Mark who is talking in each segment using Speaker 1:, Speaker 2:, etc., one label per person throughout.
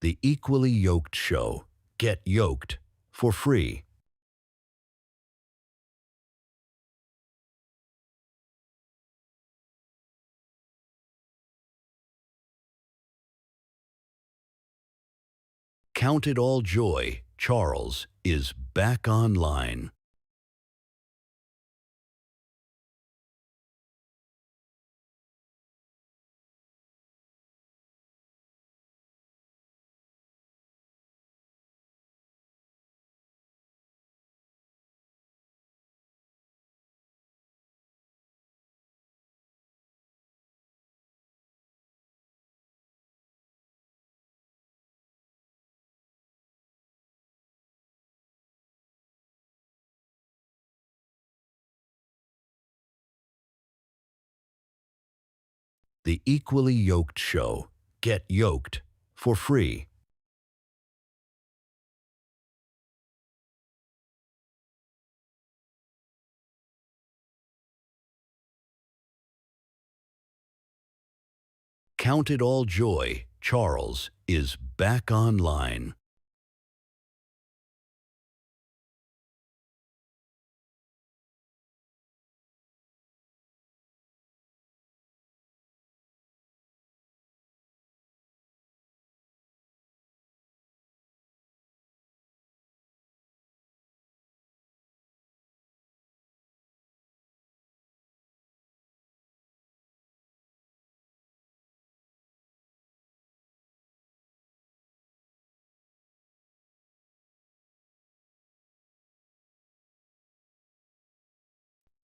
Speaker 1: The Equally Yoked Show. Get yoked for free. Count it all joy. Charles is back online. The Equally Yoked Show. Get yoked for free. Count it all joy. Charles is back online.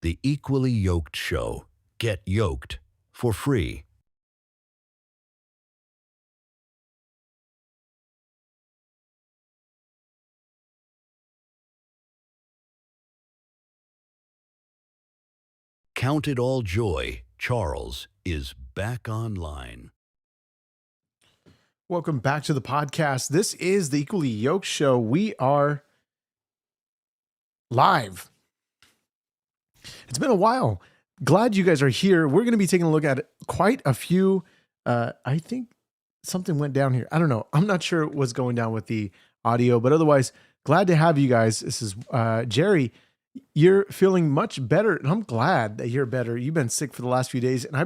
Speaker 1: The Equally Yoked Show. Get yoked for free. Count it all joy. Charles is back online.
Speaker 2: Welcome back to the podcast. This is the Equally Yoked Show. We are live. It's been a while. Glad you guys are here. We're going to be taking a look at quite a few. I think something went down here. I don't know. I'm not sure what's going down with the audio, but otherwise, glad to have you guys. This is Jerry. You're feeling much better, and I'm glad that you're better. You've been sick for the last few days, and I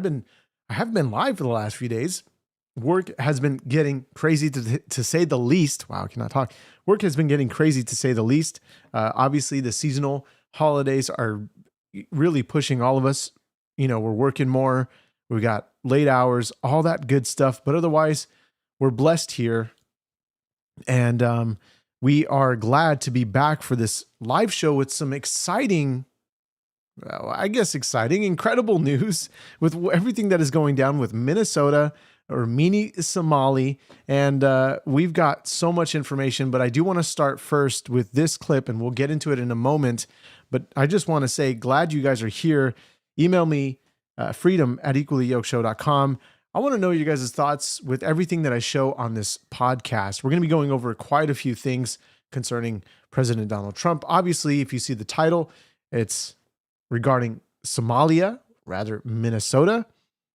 Speaker 2: have been live for the last few days. Work has been getting crazy to say the least. Wow, I cannot talk. Work has been getting crazy to say the least. Obviously, the seasonal holidays are really pushing all of us. You know, we're working more. We got late hours, all that good stuff. But otherwise, we're blessed here. And we are glad to be back for this live show with some exciting, well, I guess exciting, incredible news with everything that is going down with Minnesota or mini Somali. And we've got so much information, but I do want to start first with this clip, and we'll get into it in a moment. But I just want to say, glad you guys are here. Email me, freedom@equallyyokedshow.com. I want to know your guys' thoughts with everything that I show on this podcast. We're going to be going over quite a few things concerning President Donald Trump. Obviously, if you see the title, it's regarding Somalia, rather Minnesota,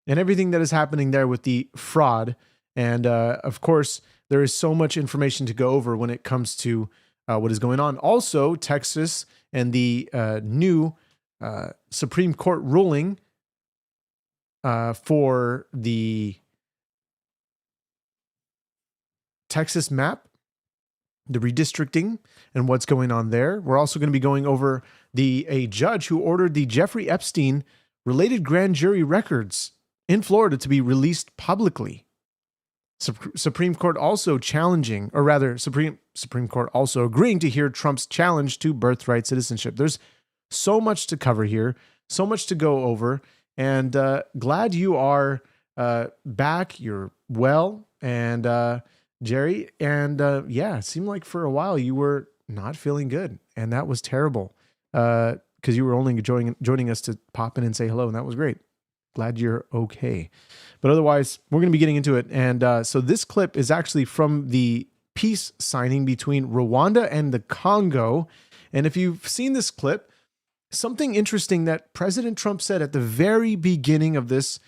Speaker 2: and everything that is happening there with the fraud. And of course, there is so much information to go over when it comes to what is going on. Also, Texas and the new Supreme Court ruling for the Texas map, the redistricting, and what's going on there. We're also going to be going over a judge who ordered the Jeffrey Epstein related grand jury records in Florida to be released publicly. Supreme Court also challenging, or rather, Supreme Court also agreeing to hear Trump's challenge to birthright citizenship. There's so much to cover here, so much to go over, and glad you are back. You're well, and Jerry, and yeah, it seemed like for a while you were not feeling good, and that was terrible because you were only joining us to pop in and say hello, and that was great. Glad you're okay. But otherwise, we're going to be getting into it. And so this clip is actually from the peace signing between Rwanda and the Congo. And if you've seen this clip, something interesting that President Trump said at the very beginning of this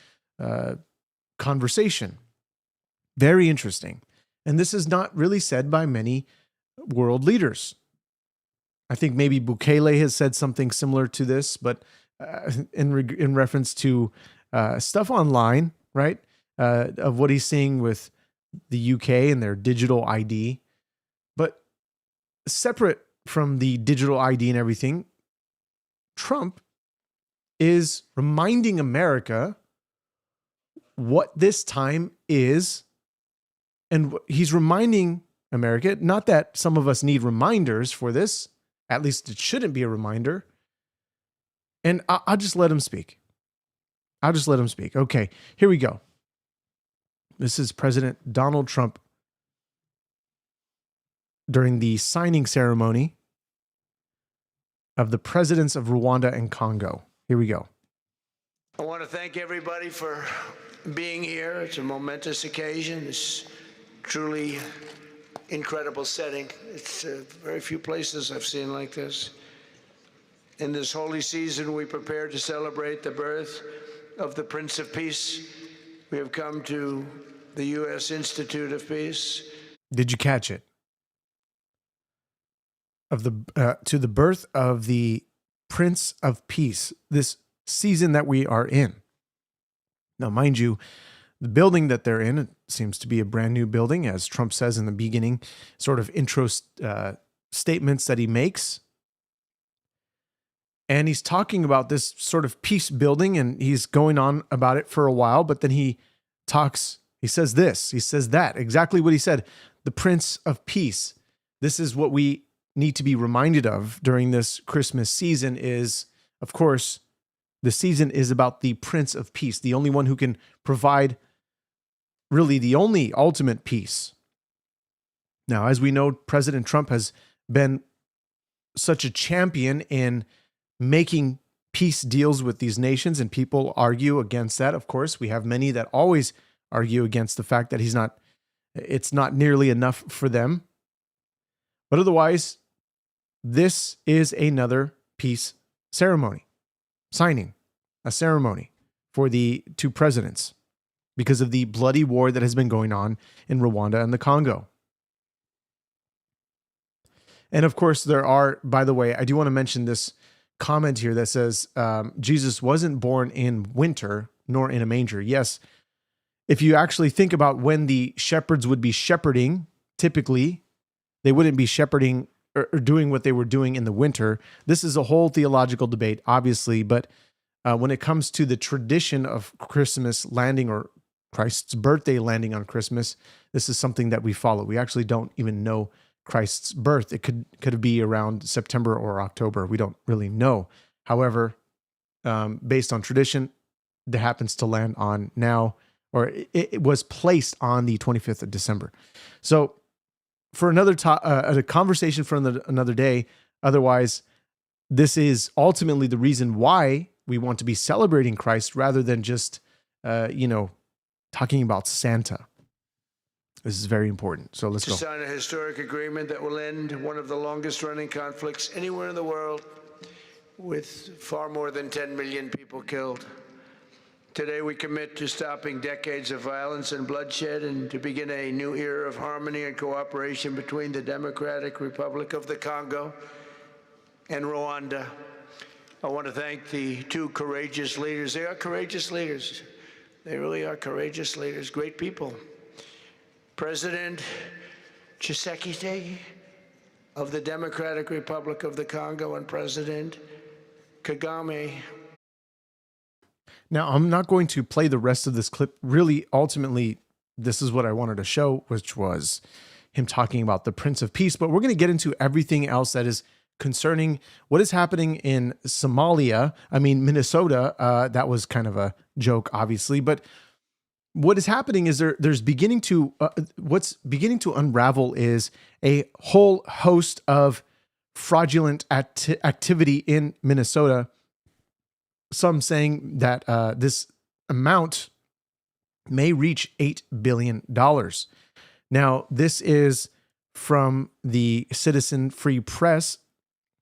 Speaker 2: conversation. Very interesting. And this is not really said by many world leaders. I think maybe Bukele has said something similar to this, but in reference to stuff online, right? Of what he's seeing with the UK and their digital ID. But separate from the digital ID and everything, Trump is reminding America what this time is. And he's reminding America, not that some of us need reminders for this, at least it shouldn't be a reminder. And I'll just let him speak. I'll just let him speak. Okay, here we go. This is President Donald Trump during the signing ceremony of the presidents of Rwanda and Congo. Here we go.
Speaker 3: I want to thank everybody for being here. It's a momentous occasion. It's truly incredible setting. It's very few places I've seen like this. In this holy season, we prepare to celebrate the birth of the Prince of Peace. We have come to the U.S. Institute of Peace.
Speaker 2: Did you catch it? To the birth of the Prince of Peace, this season that we are in. Now, mind you, the building that they're in, it seems to be a brand new building, as Trump says in the beginning, sort of intro statements that he makes. And he's talking about this sort of peace building, and he's going on about it for a while, but then he says this, he says that, exactly what he said, the Prince of Peace. This is what we need to be reminded of during this Christmas season is, of course, the season is about the Prince of Peace, the only one who can provide really the only ultimate peace. Now, as we know, President Trump has been such a champion in making peace deals with these nations, and people argue against that. Of course, we have many that always argue against the fact that it's not nearly enough for them. But otherwise, this is another peace ceremony, signing a ceremony for the two presidents because of the bloody war that has been going on in Rwanda and the Congo. And of course, there are, by the way, I do want to mention this comment here that says, Jesus wasn't born in winter nor in a manger. Yes, if you actually think about when the shepherds would be shepherding, typically, they wouldn't be shepherding or doing what they were doing in the winter. This is a whole theological debate, obviously, but when it comes to the tradition of Christmas landing or Christ's birthday landing on Christmas, this is something that we follow. We actually don't even know Christ's birth. It could be around September or October. We don't really know. However, based on tradition, that happens to land on now, or it was placed on the 25th of December. So for a conversation for another day, otherwise, this is ultimately the reason why we want to be celebrating Christ rather than just, talking about Santa. This is very important. So let's go.
Speaker 3: To sign a historic agreement that will end one of the longest running conflicts anywhere in the world with far more than 10 million people killed. Today we commit to stopping decades of violence and bloodshed and to begin a new era of harmony and cooperation between the Democratic Republic of the Congo and Rwanda. I want to thank the two courageous leaders. They are courageous leaders. They really are courageous leaders, great people. President Tshisekedi of the Democratic Republic of the Congo and President Kagame.
Speaker 2: Now, I'm not going to play the rest of this clip. Really, ultimately, this is what I wanted to show, which was him talking about the Prince of Peace. But we're going to get into everything else that is concerning what is happening in Minnesota. That was kind of a joke, obviously. But what is happening is what's beginning to unravel is a whole host of fraudulent activity in Minnesota. Some saying that this amount may reach $8 billion. Now, this is from the Citizen Free Press,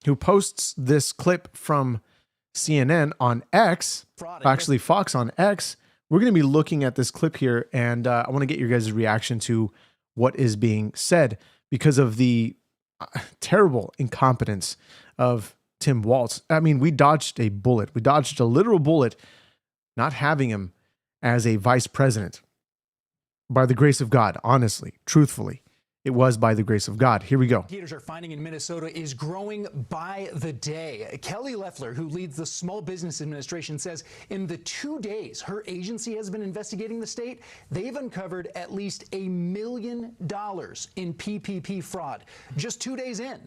Speaker 2: who posts this clip from CNN on X, actually Fox on X. We're going to be looking at this clip here, and I want to get your guys' reaction to what is being said because of the terrible incompetence of Tim Walz. I mean, we dodged a bullet. We dodged a literal bullet not having him as a vice president. By the grace of God, honestly, truthfully, it was by the grace of God. Here we go.
Speaker 4: Investigators are finding in Minnesota is growing by the day. Kelly Loeffler, who leads the Small Business Administration, says in the 2 days her agency has been investigating the state, they've uncovered at least $1 million in PPP fraud just 2 days in.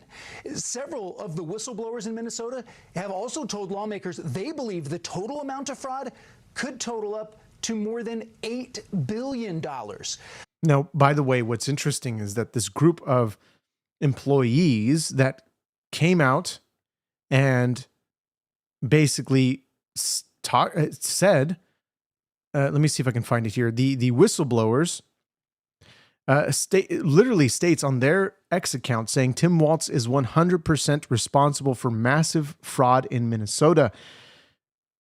Speaker 4: Several of the whistleblowers in Minnesota have also told lawmakers they believe the total amount of fraud could total up to more than $8 billion.
Speaker 2: Now, by the way, what's interesting is that this group of employees that came out and basically said, let me see if I can find it here. The whistleblowers literally states on their X account saying Tim Walz is 100% responsible for massive fraud in Minnesota.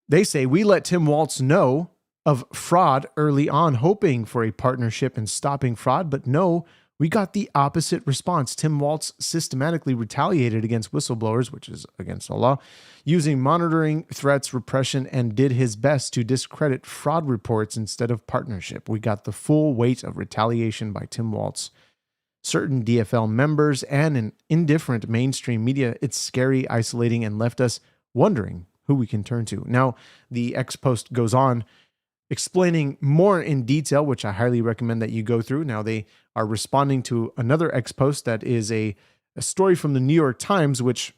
Speaker 2: They say, we let Tim Walz know of fraud early on, hoping for a partnership in stopping fraud, but no, we got the opposite response. Tim Walz systematically retaliated against whistleblowers, which is against the law, using monitoring, threats, repression, and did his best to discredit fraud reports instead of partnership. We got the full weight of retaliation by Tim Walz, certain DFL members, and an indifferent mainstream media. It's scary, isolating, and left us wondering who we can turn to. Now, the X post goes on, explaining more in detail, which I highly recommend that you go through. Now, they are responding to another X post that is a story from the New York Times, which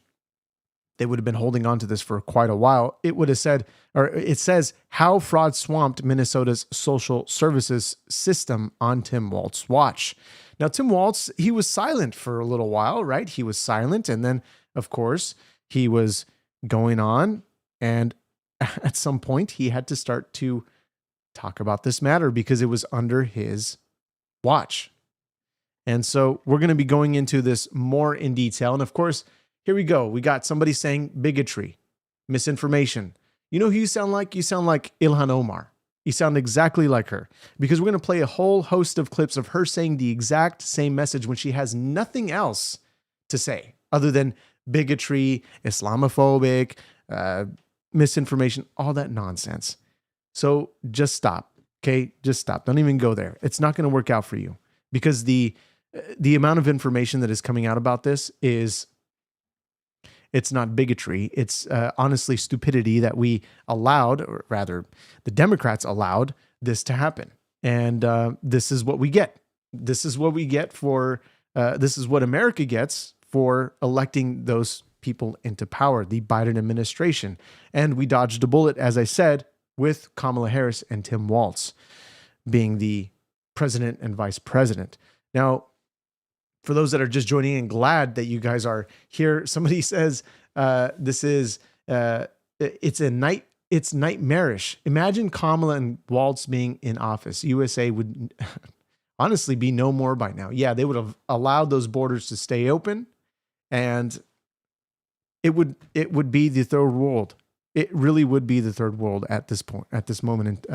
Speaker 2: they would have been holding on to this for quite a while. It would have said, or it says, how fraud swamped Minnesota's social services system on Tim Walz's watch. Now, Tim Walz, he was silent for a little while, right? He was silent. And then, of course, he was going on. And at some point, he had to start to talk about this matter because it was under his watch. And so we're going to be going into this more in detail. And of course, here we go. We got somebody saying bigotry, misinformation. You know who you sound like? You sound like Ilhan Omar. You sound exactly like her, because we're going to play a whole host of clips of her saying the exact same message when she has nothing else to say other than bigotry, Islamophobic, misinformation, all that nonsense. So just stop, okay? Just stop. Don't even go there. It's not going to work out for you, because the amount of information that is coming out about this it's not bigotry. It's honestly stupidity that we allowed, or rather the Democrats allowed this to happen. And this is what we get. This is what we get for, this is what America gets for electing those people into power, the Biden administration. And we dodged a bullet, as I said, with Kamala Harris and Tim Walz being the president and vice president. Now, for those that are just joining in, glad that you guys are here. Somebody says it's nightmarish. Imagine Kamala and Walz being in office. USA would honestly be no more by now. Yeah, they would have allowed those borders to stay open, and it would be the third world. It really would be the third world at this point, at this moment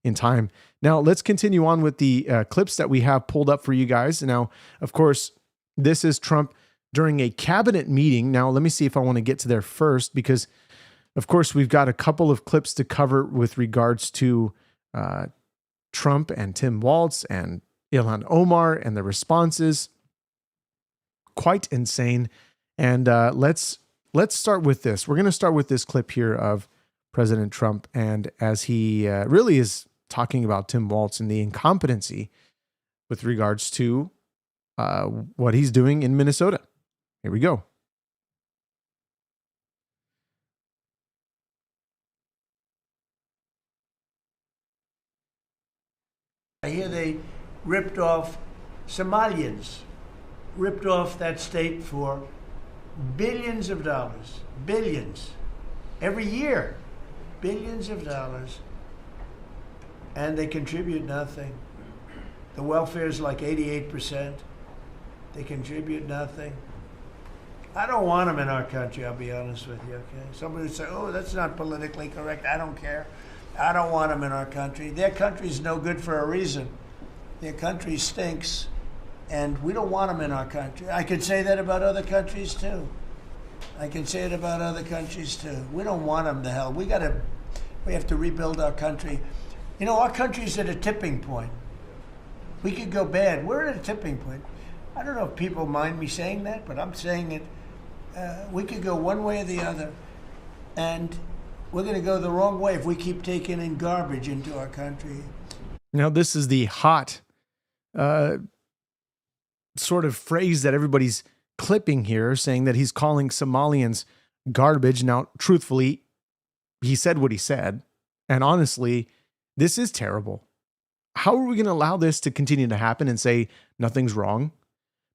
Speaker 2: in time. Now, let's continue on with the clips that we have pulled up for you guys. Now, of course, this is Trump during a cabinet meeting. Now, let me see if I want to get to there first, because, of course, we've got a couple of clips to cover with regards to Trump and Tim Walz and Ilhan Omar and the responses. Quite insane. And let's start with this. We're going to start with this clip here of President Trump, and as he really is talking about Tim Walz and the incompetency with regards to what he's doing in Minnesota. Here we go.
Speaker 3: I hear they ripped off Somalians, ripped off that state for billions of dollars, billions, every year, billions of dollars, and they contribute nothing. The welfare is like 88%. They contribute nothing. I don't want them in our country, I'll be honest with you, okay? Somebody would say, oh, that's not politically correct. I don't care. I don't want them in our country. Their country's no good for a reason. Their country stinks. And we don't want them in our country. I could say that about other countries too. I can say it about other countries too. We don't want them to hell. We have to rebuild our country. You know, our country's at a tipping point. We could go bad. We're at a tipping point. I don't know if people mind me saying that, but I'm saying it. We could go one way or the other, and we're going to go the wrong way if we keep taking in garbage into our country.
Speaker 2: Now, this is the hot sort of phrase that everybody's clipping here, saying that he's calling Somalians garbage. Now, truthfully, he said what he said. And honestly, this is terrible. How are we going to allow this to continue to happen and say nothing's wrong?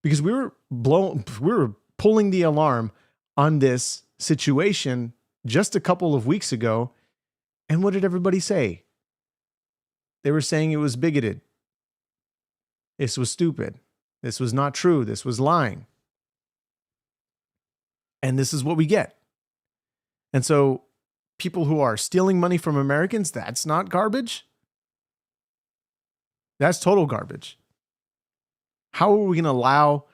Speaker 2: Because we were pulling the alarm on this situation just a couple of weeks ago. And what did everybody say? They were saying it was bigoted. This was stupid. This was not true. This was lying. And this is what we get. And so people who are stealing money from Americans, that's not garbage. That's total garbage. How are we going to allow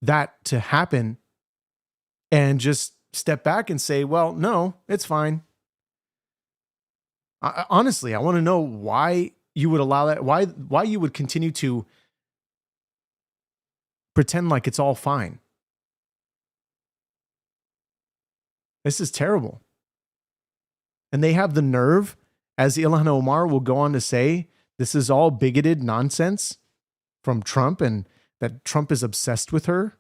Speaker 2: that to happen and just step back and say, well, no, it's fine? Honestly, I want to know why you would allow that, why you would continue to pretend like it's all fine. This is terrible. And they have the nerve, as Ilhan Omar will go on to say, this is all bigoted nonsense from Trump and that Trump is obsessed with her.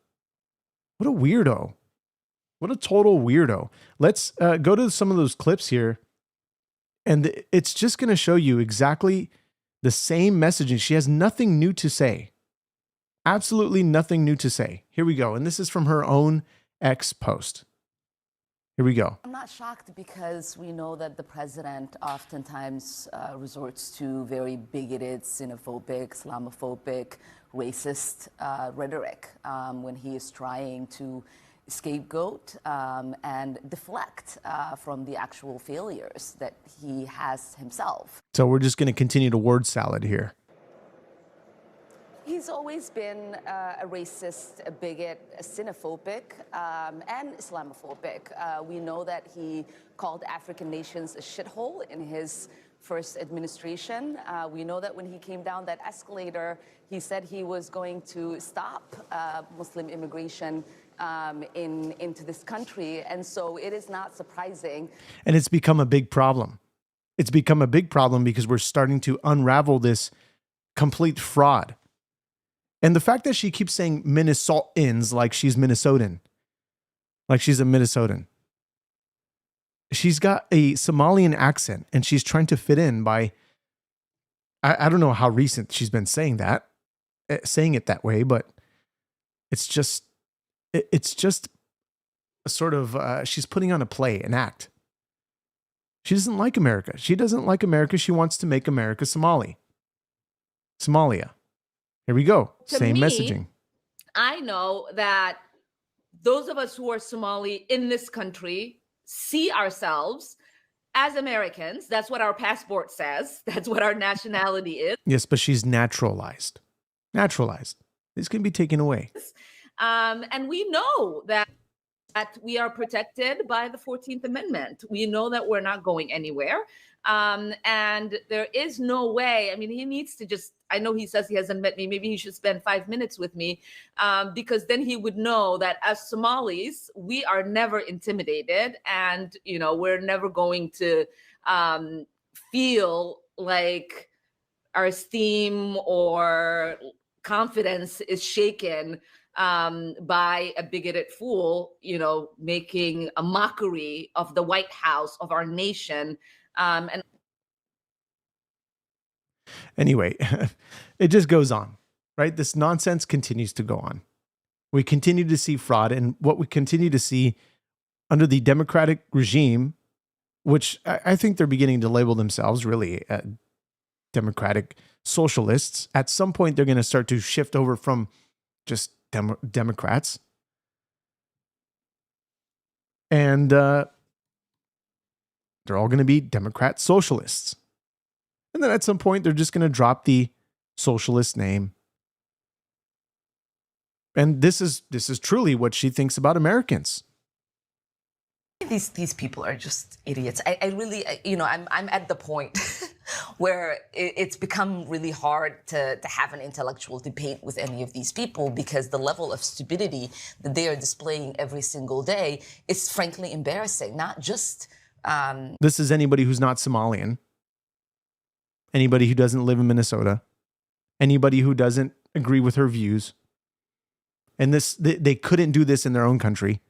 Speaker 2: What a weirdo. What a total weirdo. Let's go to some of those clips here. And it's just going to show you exactly the same messaging. She has nothing new to say. Absolutely nothing new to say. Here we go. And this is from her own X post. Here we go.
Speaker 5: I'm not shocked because we know that the president oftentimes resorts to very bigoted, xenophobic, Islamophobic, racist rhetoric when he is trying to scapegoat and deflect from the actual failures that he has himself.
Speaker 2: So we're just going to continue to word salad here.
Speaker 5: He's always been a racist, a bigot, a xenophobic, and Islamophobic. We know that he called African nations a shithole in his first administration. We know that when he came down that escalator, he said he was going to stop Muslim immigration into this country. And so it is not surprising. And
Speaker 2: it's become a big problem. It's become a big problem because we're starting to unravel this complete fraud. And the fact that she keeps saying Minnesotans like she's Minnesotan, like she's a Minnesotan. She's got a Somalian accent and she's trying to fit in by, I don't know how recent she's been saying it that way, but it's just a sort of, she's putting on a play, an act. She doesn't like America. She doesn't like America. She wants to make America Somalia. Here we go. Same messaging.
Speaker 6: I know that those of us who are Somali in this country see ourselves as Americans. That's what our passport says. That's what our nationality is.
Speaker 2: Yes, but she's naturalized. Naturalized. This can be taken away.
Speaker 6: And we know that we are protected by the 14th Amendment. We know that we're not going anywhere. And there is no way. I mean, he needs to just, I know he says he hasn't met me. Maybe he should spend 5 minutes with me because then he would know that as Somalis, we are never intimidated. And, you know, we're never going to feel like our esteem or confidence is shaken by a bigoted fool, you know, making a mockery of the White House, of our nation. And
Speaker 2: anyway, it just goes on, right? This nonsense continues to go on. We continue to see fraud, and what we continue to see under the Democratic regime, which I think they're beginning to label themselves really Democratic socialists. At some point, they're going to start to shift over from just Democrats. And they're all going to be Democrat socialists. And then at some point, they're just going to drop the socialist name. And this is truly what she thinks about Americans.
Speaker 7: These people are just idiots. I really, I'm at the point where it's become really hard to have an intellectual debate with any of these people, because the level of stupidity that they are displaying every single day is frankly embarrassing. Not just
Speaker 2: This is anybody who's not Somalian, anybody who doesn't live in Minnesota, anybody who doesn't agree with her views. And they couldn't do this in their own country.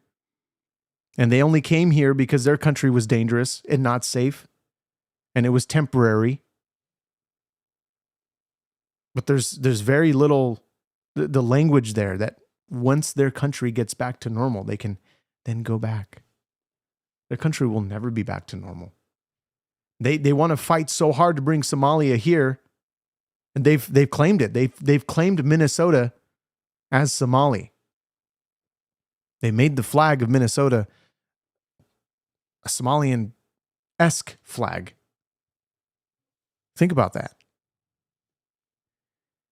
Speaker 2: And they only came here because their country was dangerous and not safe. And it was temporary. But there's very little, the language there that once their country gets back to normal, they can then go back. Their country will never be back to normal. They want to fight so hard to bring Somalia here. And they've claimed it. They've claimed Minnesota as Somali. They made the flag of Minnesota a Somalian-esque flag. Think about that.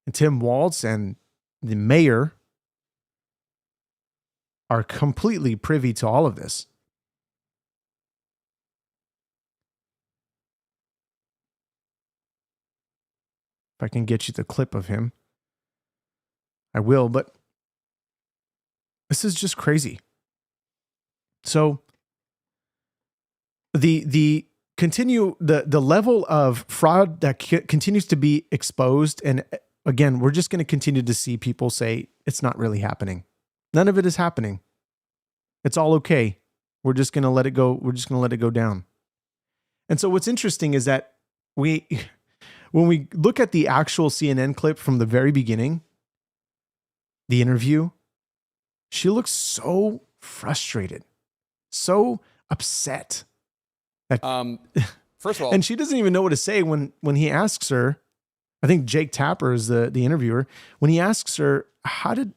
Speaker 2: And Tim Walz and the mayor are completely privy to all of this. If I can get you the clip of him, I will, but this is just crazy. So the level of fraud that continues to be exposed, and again, we're just going to continue to see people say it's not really happening. None of it is happening. It's all okay. We're just going to let it go. We're just going to let it go down. And so what's interesting is that when we look at the actual CNN clip from the very beginning, the interview, she looks so frustrated, so upset.
Speaker 8: First of all,
Speaker 2: and she doesn't even know what to say when he asks her. I think Jake Tapper is the interviewer. When he asks her, how did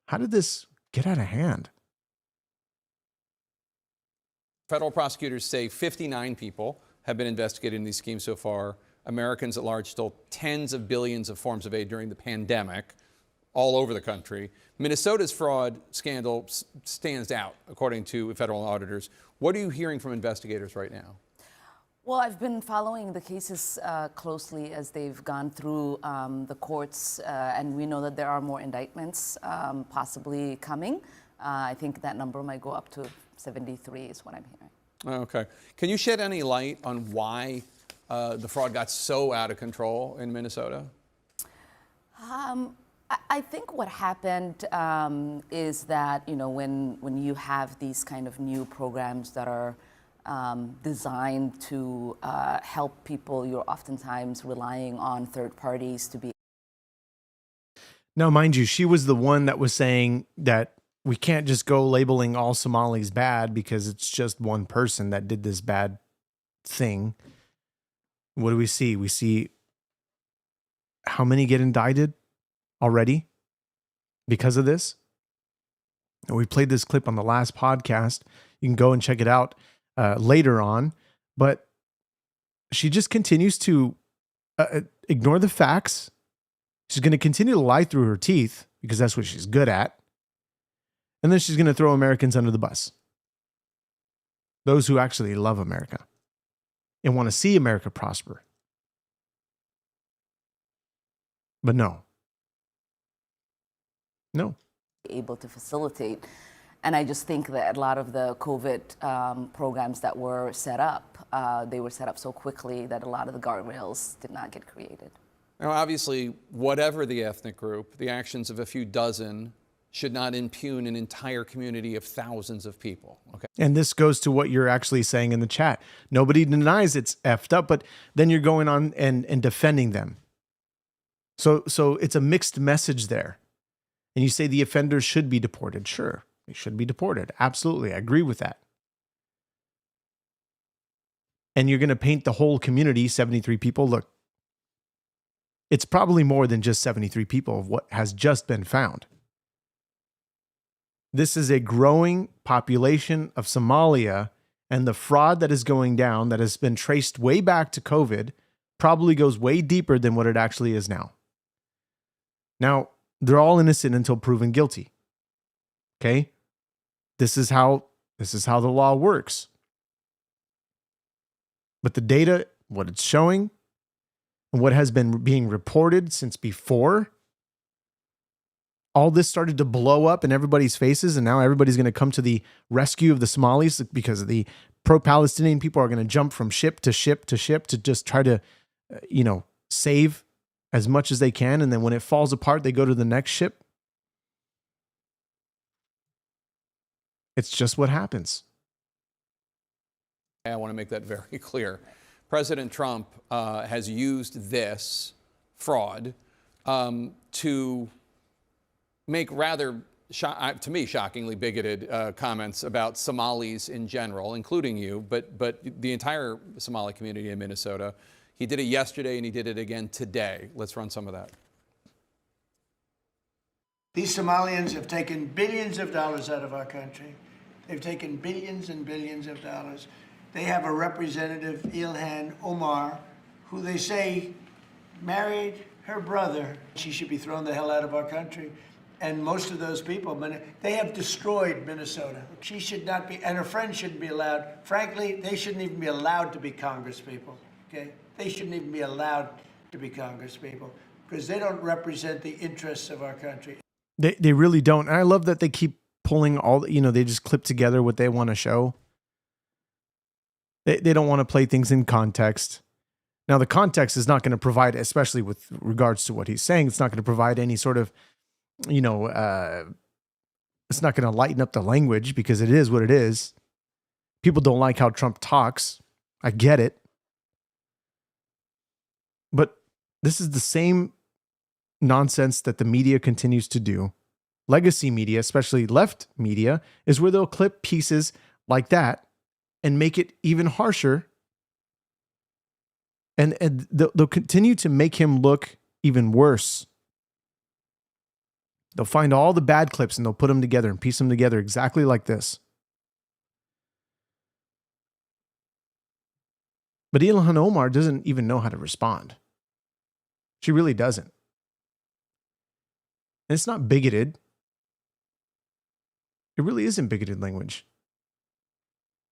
Speaker 2: this get out of hand?
Speaker 8: federal prosecutors say 59 people have been investigated in these schemes so far. Americans at large stole tens of billions of forms of aid during the pandemic all over the country. Minnesota's fraud scandal stands out, according to federal auditors. What are you hearing from investigators right now?
Speaker 5: Well, I've been following the cases closely as they've gone through the courts, and we know that there are more indictments possibly coming. I think that number might go up to 73 is what I'm hearing.
Speaker 8: Okay. Can you shed any light on why the fraud got so out of control in Minnesota?
Speaker 5: I think what happened is that, you know, when you have these kind of new programs that are designed to help people, you're oftentimes relying on third parties to be.
Speaker 2: Now, mind you, she was the one that was saying that we can't just go labeling all Somalis bad because it's just one person that did this bad thing. What do we see? We see how many get indicted already because of this. And we played this clip on the last podcast. You can go and check it out later on. But she just continues to ignore the facts. She's going to continue to lie through her teeth because that's what she's good at. And then she's going to throw Americans under the bus. Those who actually love America and want to see America prosper. But no.
Speaker 5: Able to facilitate. And I just think that a lot of the COVID programs that were set up, they were set up so quickly that a lot of the guardrails did not get created.
Speaker 8: Now, obviously, whatever the ethnic group, the actions of a few dozen should not impugn an entire community of thousands of people. Okay.
Speaker 2: And this goes to what you're actually saying in the chat. Nobody denies it's effed up, but then you're going on and defending them. So it's a mixed message there. And you say the offenders should be deported. Sure, they should be deported. Absolutely, I agree with that. And you're going to paint the whole community, 73 people. Look, it's probably more than just 73 people of what has just been found. This is a growing population of Somalia, and the fraud that is going down that has been traced way back to COVID probably goes way deeper than what it actually is now. Now, they're all innocent until proven guilty. Okay? This is how the law works. But the data, what it's showing, and what has been being reported since before all this started to blow up in everybody's faces, and now everybody's going to come to the rescue of the Somalis because the pro-Palestinian people are going to jump from ship to ship to ship to just try to, save as much as they can. And then when it falls apart, they go to the next ship. It's just what happens.
Speaker 8: I want to make that very clear. President Trump has used this fraud to make rather, to me, shockingly bigoted comments about Somalis in general, including you, but the entire Somali community in Minnesota. He did it yesterday and he did it again today. Let's run some of that.
Speaker 3: These Somalians have taken billions of dollars out of our country. They've taken billions and billions of dollars. They have a representative, Ilhan Omar, who they say married her brother. She should be thrown the hell out of our country. And most of those people, they have destroyed Minnesota. She should not be, and her friends shouldn't be allowed. Frankly, they shouldn't even be allowed to be congresspeople, okay? They shouldn't even be allowed to be congresspeople because they don't represent the interests of our country.
Speaker 2: They really don't. And I love that they keep pulling all, they just clip together what they want to show. They don't want to play things in context. Now, the context is not going to provide, especially with regards to what he's saying, it's not going to provide any sort of, it's not going to lighten up the language because it is what it is. People don't like how Trump talks. I get it. But this is the same nonsense that the media continues to do. Legacy media, especially left media, is where they'll clip pieces like that and make it even harsher. And they'll continue to make him look even worse. They'll find all the bad clips and they'll put them together and piece them together exactly like this. But Ilhan Omar doesn't even know how to respond. She really doesn't. And it's not bigoted. It really isn't bigoted language.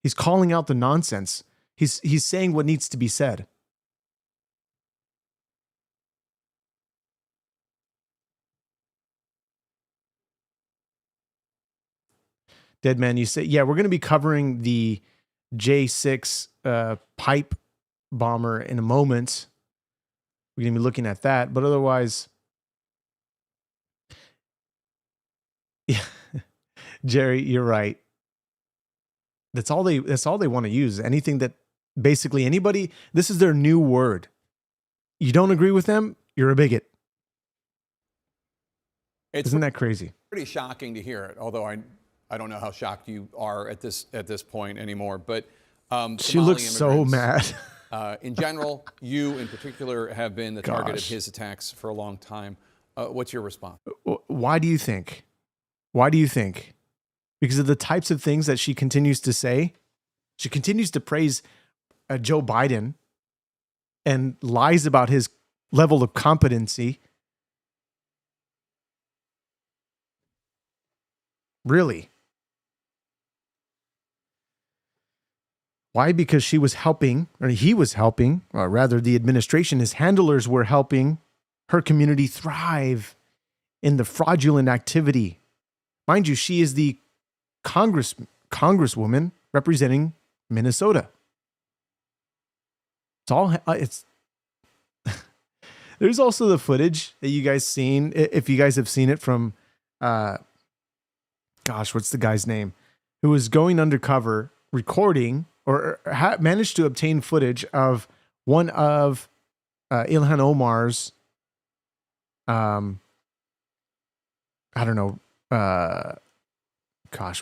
Speaker 2: He's calling out the nonsense. He's saying what needs to be said. Dead Man, you say, yeah, we're going to be covering the J6 pipe bomber in a moment. We're going to be looking at that, but otherwise, yeah, Jerry, you're right. That's all they want to use. Anything that basically anybody, this is their new word. You don't agree with them, you're a bigot. Isn't that crazy?
Speaker 8: Pretty shocking to hear it, although I don't know how shocked you are at this point anymore, but
Speaker 2: she looks so mad.
Speaker 8: In general, you in particular have been the target of his attacks for a long time. What's your response?
Speaker 2: Why do you think? Why do you think? Because of the types of things that she continues to say. She continues to praise Joe Biden and lies about his level of competency. Really? Why? Because she was helping, or he was helping, or rather the administration, his handlers were helping her community thrive in the fraudulent activity. Mind you, she is the congresswoman representing Minnesota. It's there's also the footage that you guys seen, if you guys have seen it from, what's the guy's name? Who was going undercover recording or managed to obtain footage of one of Ilhan Omar's,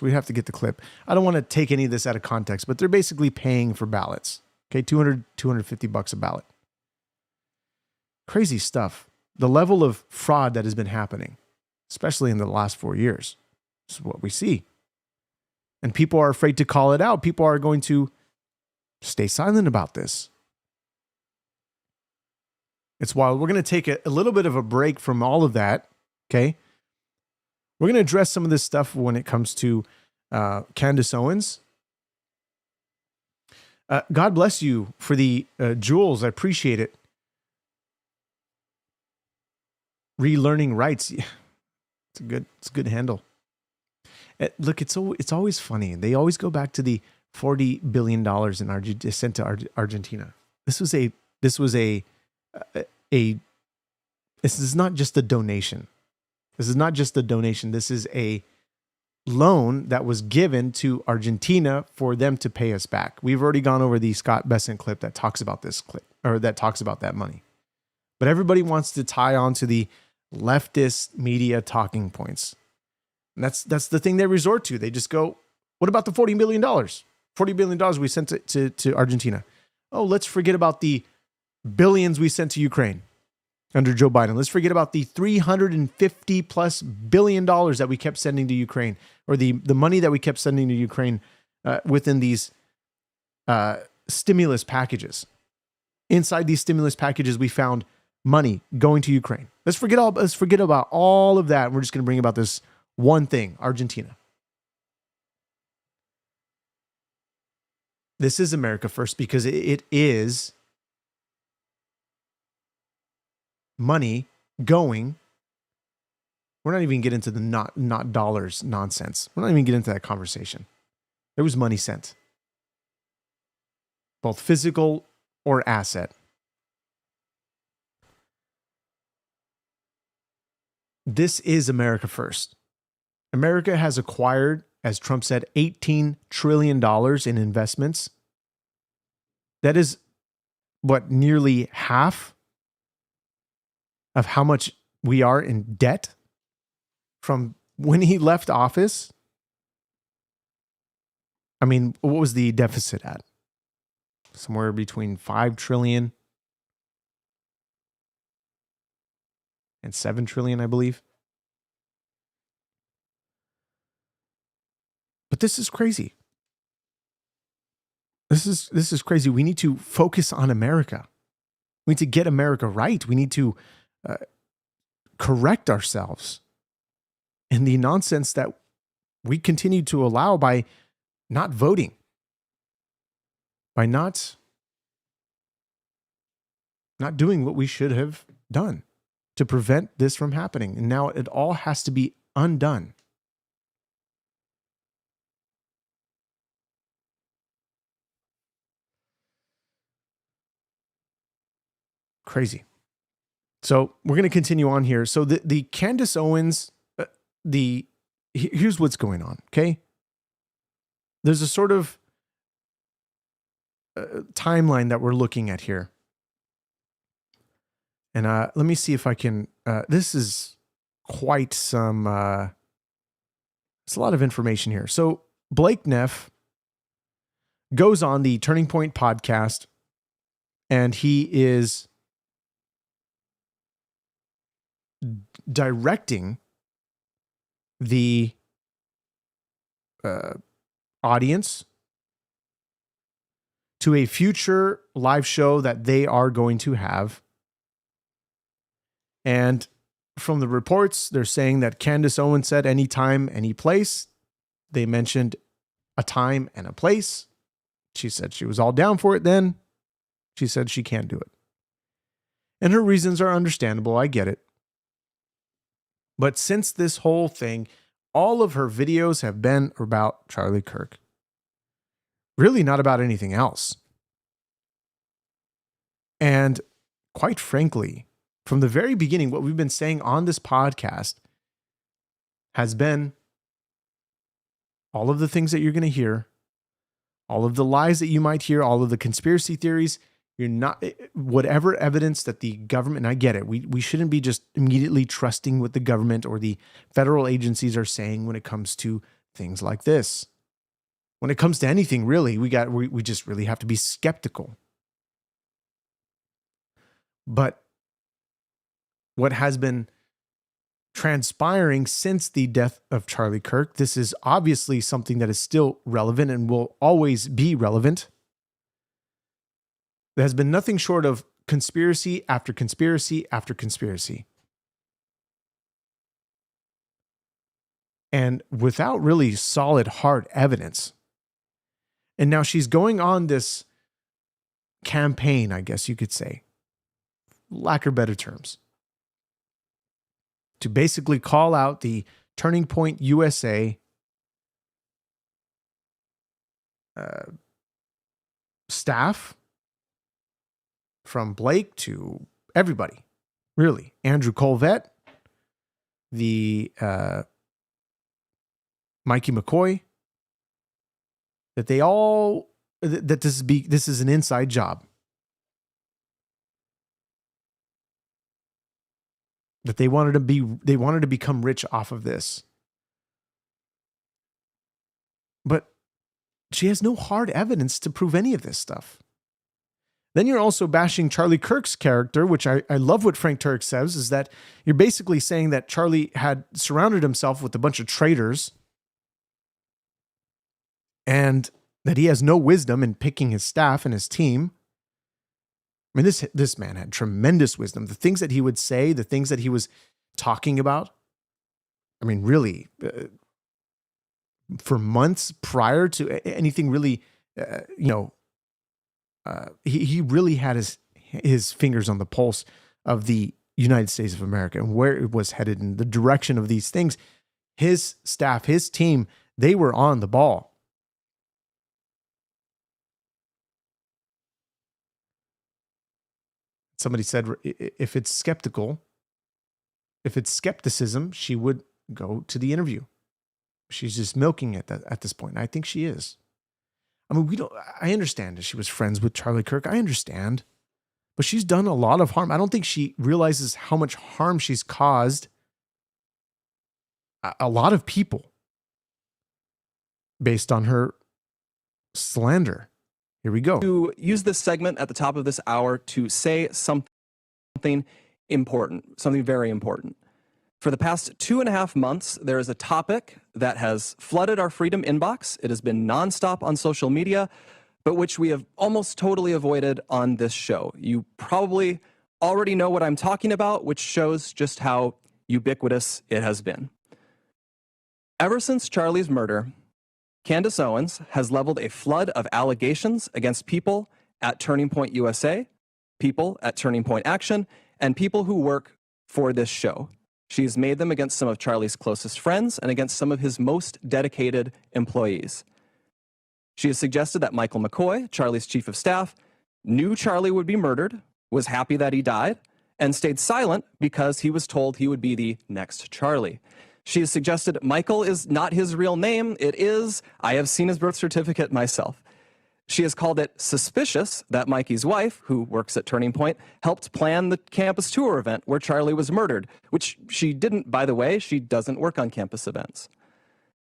Speaker 2: we have to get the clip. I don't want to take any of this out of context, but they're basically paying for ballots. Okay, $250 a ballot. Crazy stuff. The level of fraud that has been happening, especially in the last 4 years, is what we see. And people are afraid to call it out. People are going to stay silent about this. It's wild. We're going to take a little bit of a break from all of that. Okay. We're going to address some of this stuff when it comes to Candace Owens. God bless you for the jewels. I appreciate it. Relearning rights. It's a good handle. Look, it's always funny. They always go back to the $40 billion sent to Argentina. This is not just a donation. This is not just a donation. This is a loan that was given to Argentina for them to pay us back. We've already gone over the Scott Besson clip that talks about this clip, or that talks about that money. But everybody wants to tie on to the leftist media talking points. And that's the thing they resort to. They just go, what about the $40 billion? $40 billion we sent to Argentina. Oh, let's forget about the billions we sent to Ukraine under Joe Biden. Let's forget about the $350 plus billion that we kept sending to Ukraine, or the money that we kept sending to Ukraine within these stimulus packages. Inside these stimulus packages, we found money going to Ukraine. Let's forget about all of that. We're just going to bring about this one thing, Argentina. This is America first, because it is money going. We're not even getting into the not dollars nonsense. We're not even getting into that conversation. There was money sent, both physical or asset. This is America first. America has acquired, as Trump said, $18 trillion in investments. That is what, nearly half of how much we are in debt from when he left office. I mean, what was the deficit at? Somewhere between 5 trillion and 7 trillion, I believe. But this is crazy. This is crazy. We need to focus on America. We need to get America right. We need to correct ourselves in the nonsense that we continue to allow by not voting, by not doing what we should have done to prevent this from happening. And now it all has to be undone. Crazy. So we're going to continue on here. So the Candace Owens, here's what's going on. Okay. There's a sort of timeline that we're looking at here. And let me see if I can, this is quite some, it's a lot of information here. So Blake Neff goes on the Turning Point podcast, and he is directing the audience to a future live show that they are going to have. And from the reports, they're saying that Candace Owens said anytime, any place. They mentioned a time and a place. She said she was all down for it then. She said she can't do it. And her reasons are understandable. I get it. But since this whole thing, all of her videos have been about Charlie Kirk. Really not about anything else. And quite frankly, from the very beginning, what we've been saying on this podcast has been all of the things that you're going to hear, all of the lies that you might hear, all of the conspiracy theories. You're not, whatever evidence that the government, and I get it, we shouldn't be just immediately trusting what the government or the federal agencies are saying when it comes to things like this. When it comes to anything, really, we just really have to be skeptical. But what has been transpiring since the death of Charlie Kirk, this is obviously something that is still relevant and will always be relevant. There has been nothing short of conspiracy after conspiracy after conspiracy. and without really solid, hard evidence. And now she's going on this campaign, I guess you could say, lack of better terms, to basically call out the Turning Point USA staff, from Blake to everybody, really. Andrew Colvett, the Mikey McCoy, that they all, that this is an inside job. That they wanted to become rich off of this. But she has no hard evidence to prove any of this stuff. Then you're also bashing Charlie Kirk's character, which I love what Frank Turek says, is that you're basically saying that Charlie had surrounded himself with a bunch of traitors and that he has no wisdom in picking his staff and his team. I mean, this man had tremendous wisdom. The things that he would say, the things that he was talking about, I mean, really, for months prior to anything really, he really had his fingers on the pulse of the United States of America and where it was headed in the direction of these things. His staff, his team, they were on the ball. Somebody said, if it's skepticism, she would go to the interview. She's just milking it at this point. And I think she is. I mean, I understand that she was friends with Charlie Kirk. I understand. But she's done a lot of harm. I don't think she realizes how much harm she's caused a lot of people based on her slander. Here we go.
Speaker 9: To use this segment at the top of this hour to say something important, something very important. For the past 2.5 months, there is a topic that has flooded our Freedom inbox. It has been nonstop on social media, but which we have almost totally avoided on this show. You probably already know what I'm talking about, which shows just how ubiquitous it has been. Ever since Charlie's murder, Candace Owens has leveled a flood of allegations against people at Turning Point USA, people at Turning Point Action, and people who work for this show. She has made them against some of Charlie's closest friends and against some of his most dedicated employees. She has suggested that Michael McCoy, Charlie's chief of staff, knew Charlie would be murdered, was happy that he died, and stayed silent because he was told he would be the next Charlie. She has suggested Michael is not his real name. It is. I have seen his birth certificate myself. She has called it suspicious that Mikey's wife, who works at Turning Point, helped plan the campus tour event where Charlie was murdered, which she didn't, by the way. She doesn't work on campus events.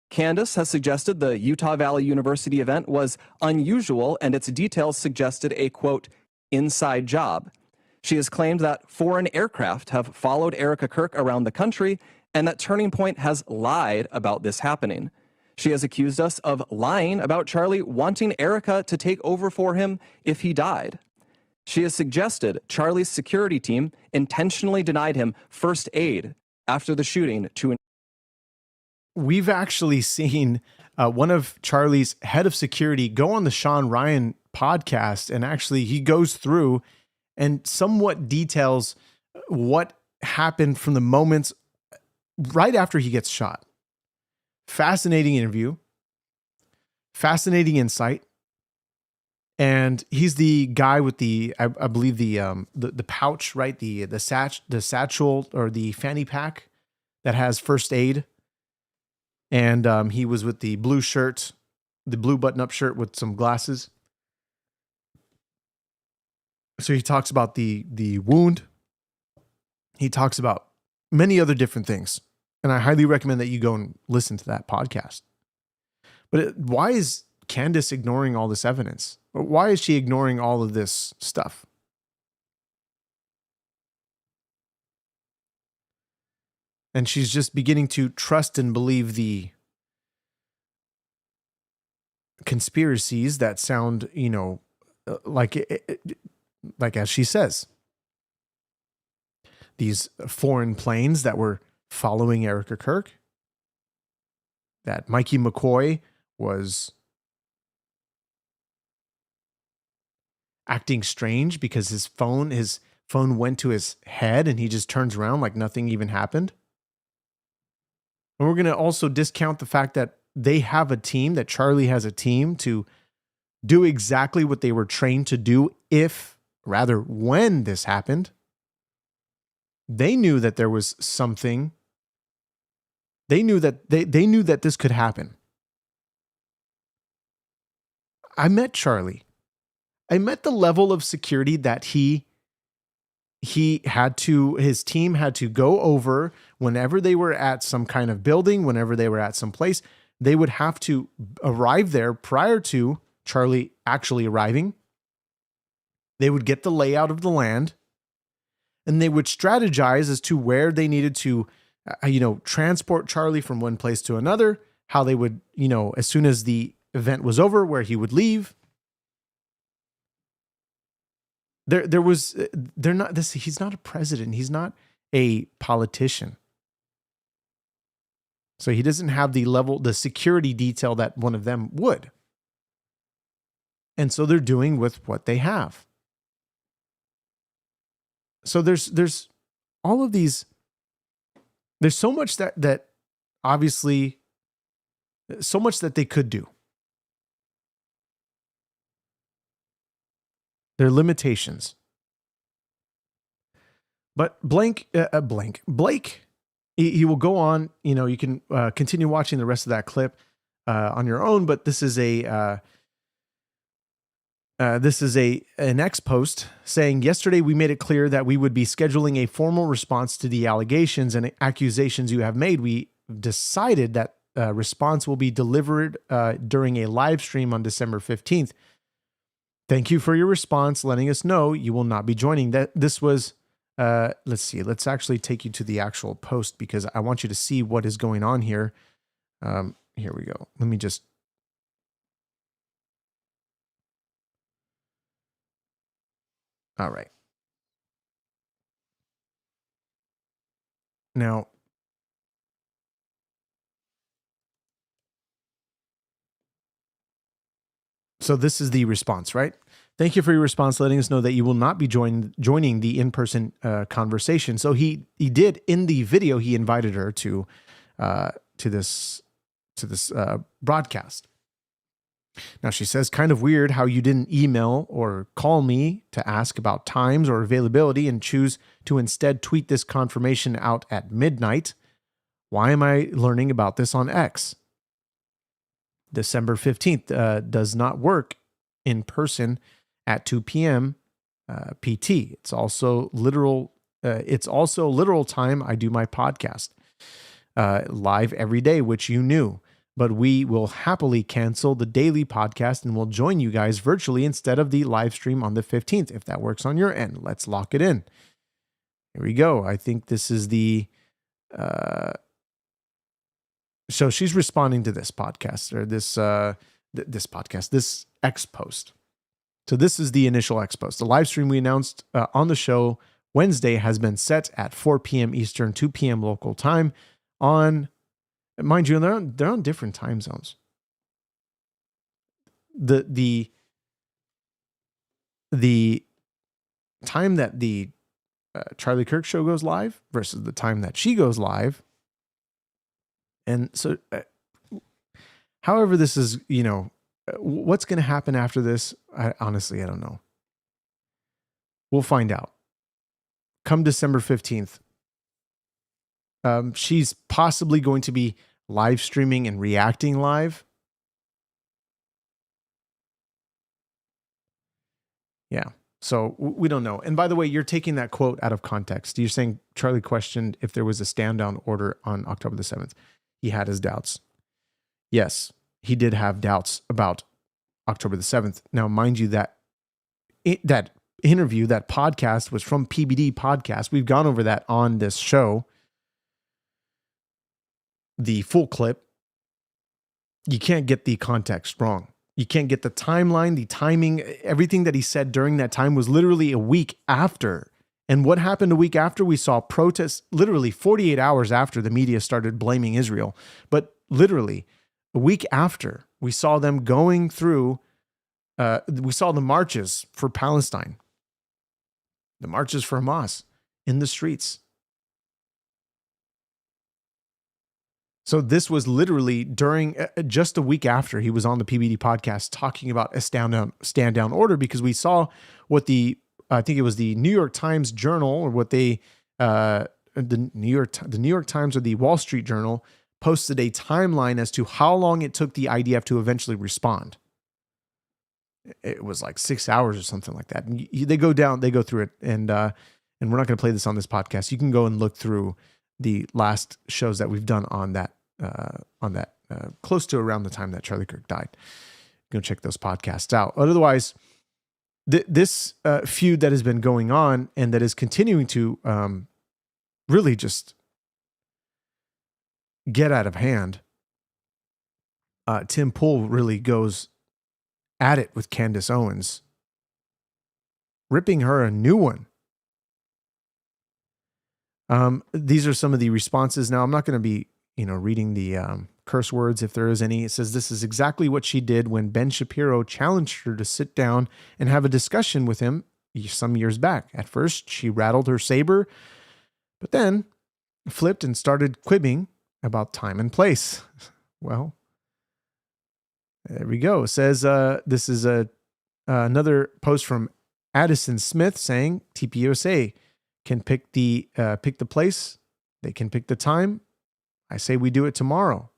Speaker 9: Candace has suggested the Utah Valley University event was unusual and its details suggested a, quote, inside job. She has claimed that foreign aircraft have followed Erica Kirk around the country and that Turning Point has lied about this happening. She has accused us of lying about Charlie wanting Erica to take over for him if he died. She has suggested Charlie's security team intentionally denied him first aid after the shooting to...
Speaker 2: We've actually seen one of Charlie's head of security go on the Sean Ryan podcast, and actually he goes through and somewhat details what happened from the moments right after he gets shot. Fascinating interview, fascinating insight. And he's the guy with the, I believe the pouch, right? The satchel or the fanny pack that has first aid. And he was with the blue shirt, the blue button-up shirt with some glasses. So he talks about the wound. He talks about many other different things. And I highly recommend that you go and listen to that podcast. But why is Candace ignoring all this evidence? Why is she ignoring all of this stuff? And she's just beginning to trust and believe the conspiracies that sound, like as she says, these foreign planes that were following Erica Kirk. that Mikey McCoy was acting strange because his phone went to his head and he just turns around like nothing even happened. And we're going to also discount the fact that they have a team, that Charlie has a team to do exactly what they were trained to do when this happened. They knew that there was something. They knew that they knew that this could happen. I met Charlie. I met the level of security that his team had to go over whenever they were at some kind of building, whenever they were at some place. They would have to arrive there prior to Charlie actually arriving. They would get the layout of the land, and they would strategize as to where they needed to, transport Charlie from one place to another, how they would, as soon as the event was over, where he would leave. He's not a president. He's not a politician. So he doesn't have the security detail that one of them would. And so they're doing with what they have. So there's all of these, there's so much that obviously, so much that they could do. There are limitations. But Blake, he will go on, you can continue watching the rest of that clip on your own, but this is an X post saying, yesterday we made it clear that we would be scheduling a formal response to the allegations and accusations you have made. We decided that response will be delivered during a live stream on December 15th. Thank you for your response, letting us know you will not be joining. This was, let's see, let's actually take you to the actual post because I want you to see what is going on here. Here we go. Let me just. All right. Now, so this is the response, right? Thank you for your response, letting us know that you will not be joining the in-person conversation. So he did in the video. He invited her to this broadcast. Now she says, kind of weird how you didn't email or call me to ask about times or availability and choose to instead tweet this confirmation out at midnight. Why am I learning about this on X? December 15th does not work in person at 2 p.m. PT. It's also literal time I do my podcast live every day, which you knew. But we will happily cancel the daily podcast and we'll join you guys virtually instead of the live stream on the 15th, if that works on your end. Let's lock it in. Here we go. I think this is the... So she's responding to this podcast or this X post. So this is the initial X post. The live stream we announced on the show Wednesday has been set at 4 p.m. Eastern, 2 p.m. local time on, mind you, they're on different time zones. The time that the Charlie Kirk show goes live versus the time that she goes live. And so, however this is, what's going to happen after this, honestly, I don't know. We'll find out. Come December 15th, she's possibly going to be live streaming and reacting live. Yeah. So we don't know. And by the way, you're taking that quote out of context. You're saying Charlie questioned if there was a stand down order on October the 7th. He had his doubts. Yes, he did have doubts about October the 7th. Now, mind you, that interview, that podcast was from PBD Podcast. We've gone over that on this show. The full clip. You can't get the context wrong. You can't get the timeline, the timing, everything that he said during that time was literally a week after. And what happened a week after? We saw protests literally 48 hours after the media started blaming Israel. But literally a week after we saw them going through, we saw the marches for Palestine, the marches for Hamas in the streets. So this was literally during just a week after he was on the PBD podcast talking about a stand down order, because we saw what I think it was the New York Times Journal, or what the New York Times or the Wall Street Journal posted a timeline as to how long it took the IDF to eventually respond. It was like 6 hours or something like that. And they go through it, and we're not going to play this on this podcast. You can go and look through the last shows that we've done on that close to around the time that Charlie Kirk died. Go check those podcasts out. But otherwise, this feud that has been going on and that is continuing to really just get out of hand. Tim Pool really goes at it with Candace Owens, ripping her a new one. These are some of the responses. Now, I'm not going to be, reading the curse words if there is any. It says, this is exactly what she did when Ben Shapiro challenged her to sit down and have a discussion with him some years back. At first, she rattled her saber, but then flipped and started quibbing about time and place. Well, there we go. It says, this is another post from Addison Smith saying, TPUSA can pick the place. They can pick the time. I say we do it tomorrow.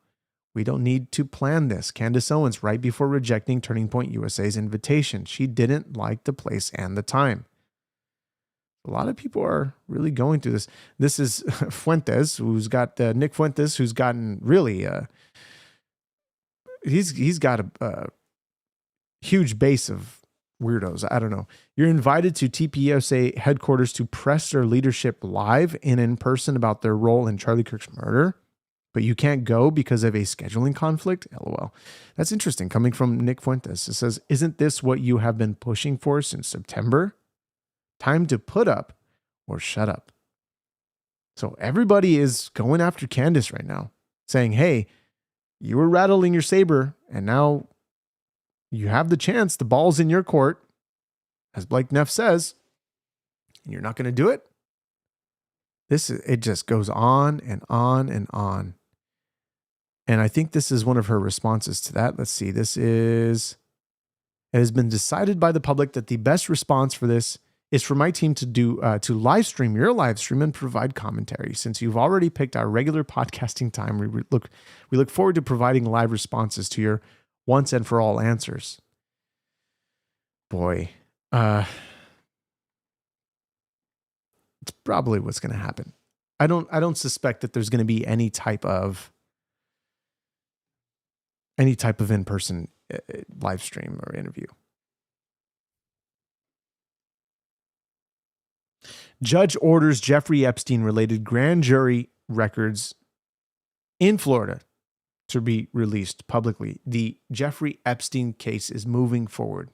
Speaker 2: We don't need to plan this. Candace Owens, right before rejecting Turning Point USA's invitation, she didn't like the place and the time. A lot of people are really going through this. This is Fuentes, who's got Nick Fuentes, who's gotten really he's got a huge base of weirdos. I don't know. You're invited to TPUSA headquarters to press their leadership live and in person about their role in Charlie Kirk's murder, but you can't go because of a scheduling conflict? LOL. That's interesting, coming from Nick Fuentes. It says, isn't this what you have been pushing for since September? Time to put up or shut up. So everybody is going after Candace right now, saying, hey, you were rattling your saber, and now you have the chance. The ball's in your court, as Blake Neff says, and you're not going to do it. It just goes on and on and on. And I think this is one of her responses to that. Let's see. It has been decided by the public that the best response for this is for my team to live stream your live stream and provide commentary. Since you've already picked our regular podcasting time, we look forward to providing live responses to your once and for all answers. Boy, it's probably what's going to happen. I don't suspect that there's going to be any type of in-person live stream or interview. Judge orders Jeffrey Epstein-related grand jury records in Florida to be released publicly. The Jeffrey Epstein case is moving forward.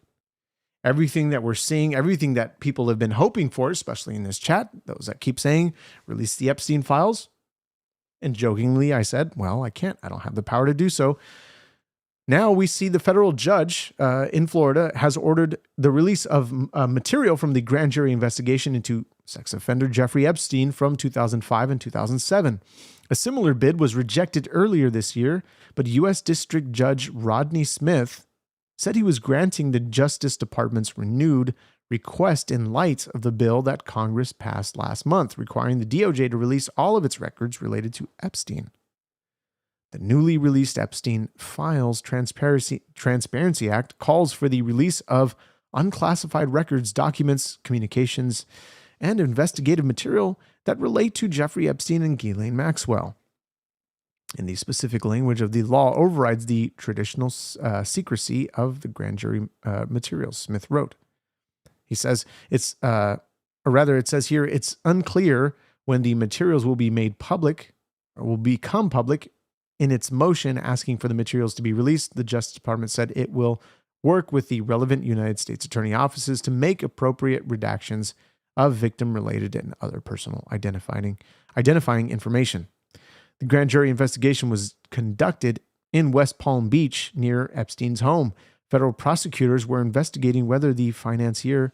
Speaker 2: Everything that we're seeing, everything that people have been hoping for, especially in this chat, those that keep saying, release the Epstein files. And jokingly, I said, well, I can't. I don't have the power to do so. Now we see the federal judge in Florida has ordered the release of material from the grand jury investigation into sex offender Jeffrey Epstein from 2005 and 2007. A similar bid was rejected earlier this year, but U.S. District Judge Rodney Smith said he was granting the Justice Department's renewed request in light of the bill that Congress passed last month, requiring the DOJ to release all of its records related to Epstein. The newly released Epstein Files Transparency Act calls for the release of unclassified records, documents, communications, and investigative material that relate to Jeffrey Epstein and Ghislaine Maxwell. And the specific language of the law overrides the traditional secrecy of the grand jury materials, Smith wrote. He says it says here, it's unclear when the materials will be made public or will become public. In its motion asking for the materials to be released, the Justice Department said it will work with the relevant United States attorney offices to make appropriate redactions of victim-related and other personal identifying information. The grand jury investigation was conducted in West Palm Beach near Epstein's home. Federal prosecutors were investigating whether the financier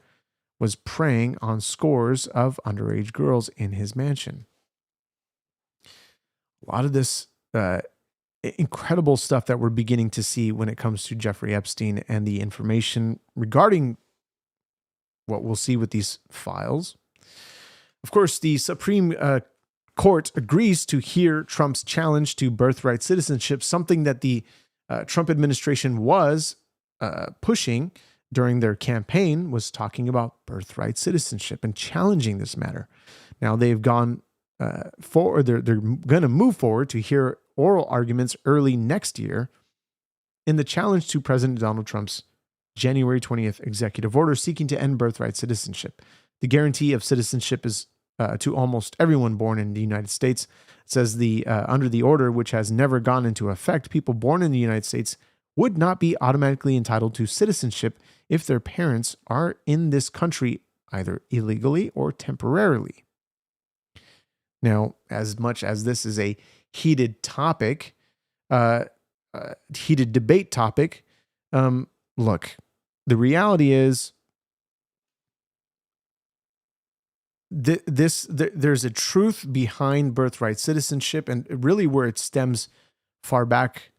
Speaker 2: was preying on scores of underage girls in his mansion. A lot of this incredible stuff that we're beginning to see when it comes to Jeffrey Epstein and the information regarding what we'll see with these files. Of course, the Supreme Court agrees to hear Trump's challenge to birthright citizenship, something that the Trump administration was pushing during their campaign, was talking about birthright citizenship and challenging this matter. Now they've gone forward, they're going to move forward to hear oral arguments early next year in the challenge to President Donald Trump's January 20th executive order seeking to end birthright citizenship. The guarantee of citizenship is to almost everyone born in the United States. It says under the order, which has never gone into effect, people born in the United States would not be automatically entitled to citizenship if their parents are in this country either illegally or temporarily. Now, as much as this is a heated topic, heated debate topic, look, the reality is there's a truth behind birthright citizenship, and really where it stems far back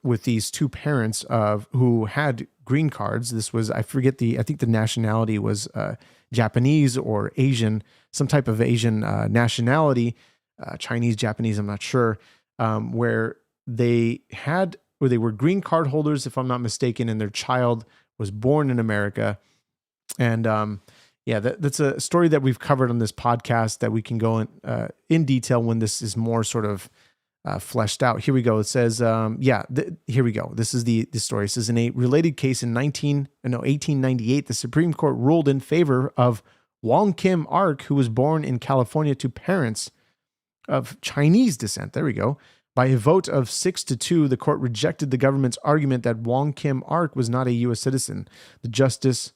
Speaker 2: with these two parents who had green cards. This was, I think the nationality was Japanese or Asian, some type of Asian nationality, Chinese, Japanese, I'm not sure, where they were green card holders, if I'm not mistaken, and their child was born in America. And that's a story that we've covered on this podcast that we can go in detail when this is more sort of fleshed out. Here we go. It says, here we go. This is the story. It says, in a related case in 1898, the Supreme Court ruled in favor of Wong Kim Ark, who was born in California to parents of Chinese descent. There we go. By a vote of 6-2, the court rejected the government's argument that Wong Kim Ark was not a U.S. citizen. The Justice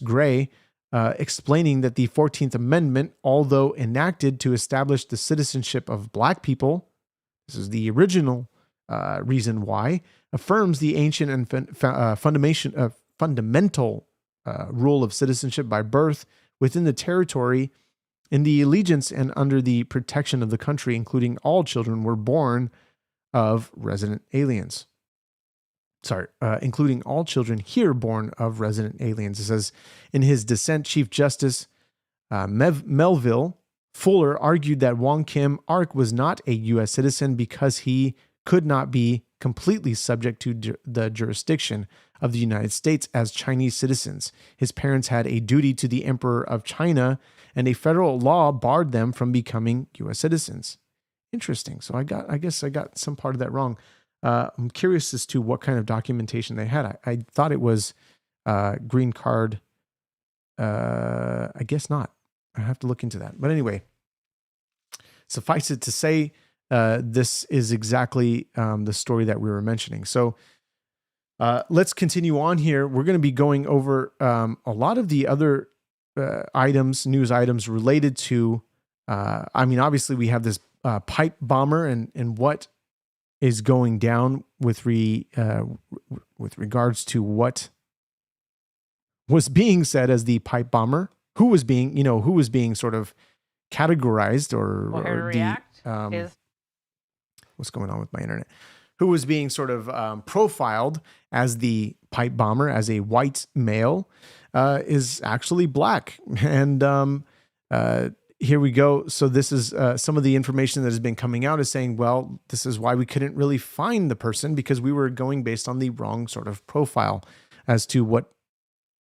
Speaker 2: Gray, explaining that the 14th Amendment, although enacted to establish the citizenship of Black people, this is the original reason why, affirms the ancient and fundamental rule of citizenship by birth within the territory, in the allegiance and under the protection of the country, including all children were born of resident aliens. Including all children here born of resident aliens. It says, in his dissent, Chief Justice Melville Fuller argued that Wong Kim Ark was not a U.S. citizen because he could not be completely subject to the jurisdiction of the United States as Chinese citizens. His parents had a duty to the Emperor of China, and a federal law barred them from becoming U.S. citizens. Interesting. So I guess I got some part of that wrong. I'm curious as to what kind of documentation they had. I thought it was green card. I guess not. I have to look into that. But anyway, suffice it to say, this is exactly the story that we were mentioning. So let's continue on here. We're going to be going over a lot of the other news items related to, obviously we have this pipe bomber and what is going down with regards to what was being said as the pipe bomber, who was being sort of categorized what's going on with my internet? Who was being sort of profiled as the pipe bomber, as a white male, is actually Black. And here we go. So this is some of the information that has been coming out is saying, well, this is why we couldn't really find the person, because we were going based on the wrong sort of profile as to what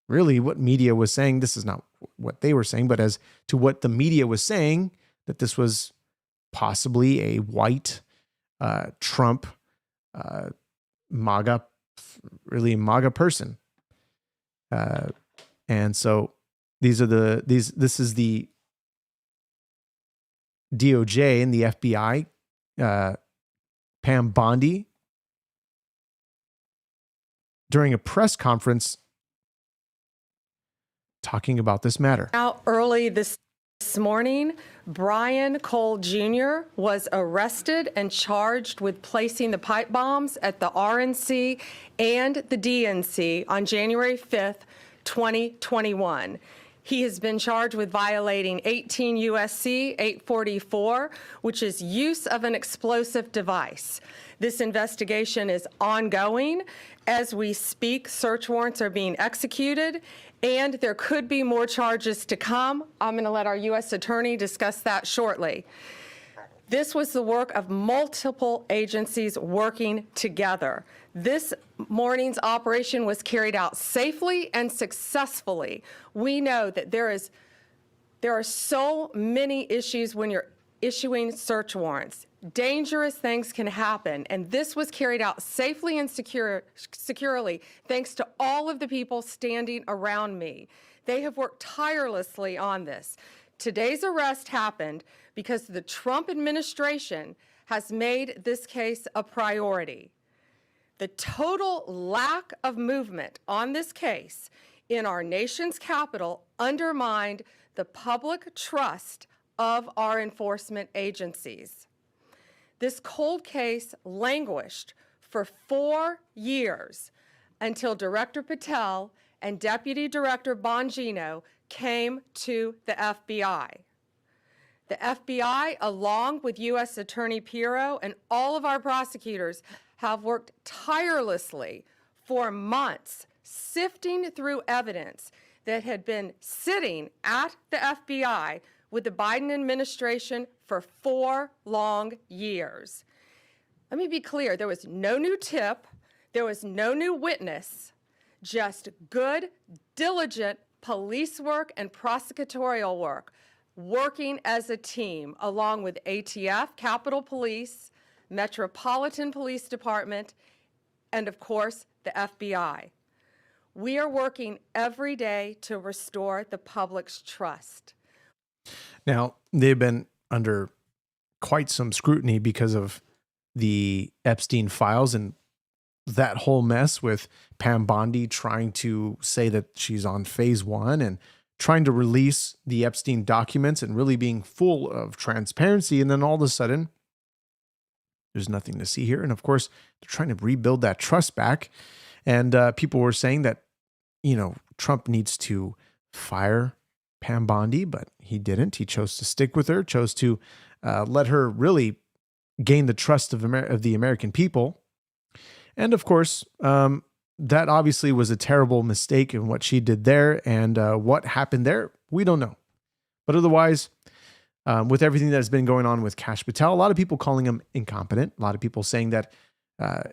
Speaker 2: media was saying. This is not what they were saying, but as to what the media was saying, that this was possibly a white Trump MAGA person. And so this is the DOJ and the FBI, Pam Bondi, during a press conference talking about this matter.
Speaker 10: Out early this This morning, Brian Cole Jr. was arrested and charged with placing the pipe bombs at the RNC and the DNC on January 5th, 2021. He has been charged with violating 18 U.S.C. 844, which is use of an explosive device. This investigation is ongoing. As we speak, search warrants are being executed, and there could be more charges to come. I'm going to let our U.S. Attorney discuss that shortly. This was the work of multiple agencies working together. This morning's operation was carried out safely and successfully. We know that there are so many issues when you're issuing search warrants. Dangerous things can happen, and this was carried out safely and securely thanks to all of the people standing around me. They have worked tirelessly on this. Today's arrest happened because the Trump administration has made this case a priority. The total lack of movement on this case in our nation's capital undermined the public trust of our enforcement agencies. This cold case languished for 4 years until Director Patel and Deputy Director Bongino came to the FBI. The FBI, along with U.S. Attorney Pirro and all of our prosecutors, have worked tirelessly for months, sifting through evidence that had been sitting at the FBI with the Biden administration for 4 long years. Let me be clear, there was no new tip, there was no new witness, just good, diligent police work and prosecutorial work, working as a team along with ATF, Capitol Police, Metropolitan Police Department, and of course, the FBI. We are working every day to restore the public's trust.
Speaker 2: Now, they've been under quite some scrutiny because of the Epstein files and that whole mess with Pam Bondi trying to say that she's on phase 1 and trying to release the Epstein documents and really being full of transparency. And then all of a sudden, there's nothing to see here. And of course, they're trying to rebuild that trust back. And people were saying that, Trump needs to fire Pam Bondi, but he didn't. He chose to stick with her, chose to let her really gain the trust of the American people. And of course, that obviously was a terrible mistake in what she did there, and what happened there, we don't know. But otherwise, with everything that has been going on with Kash Patel, a lot of people calling him incompetent, a lot of people saying that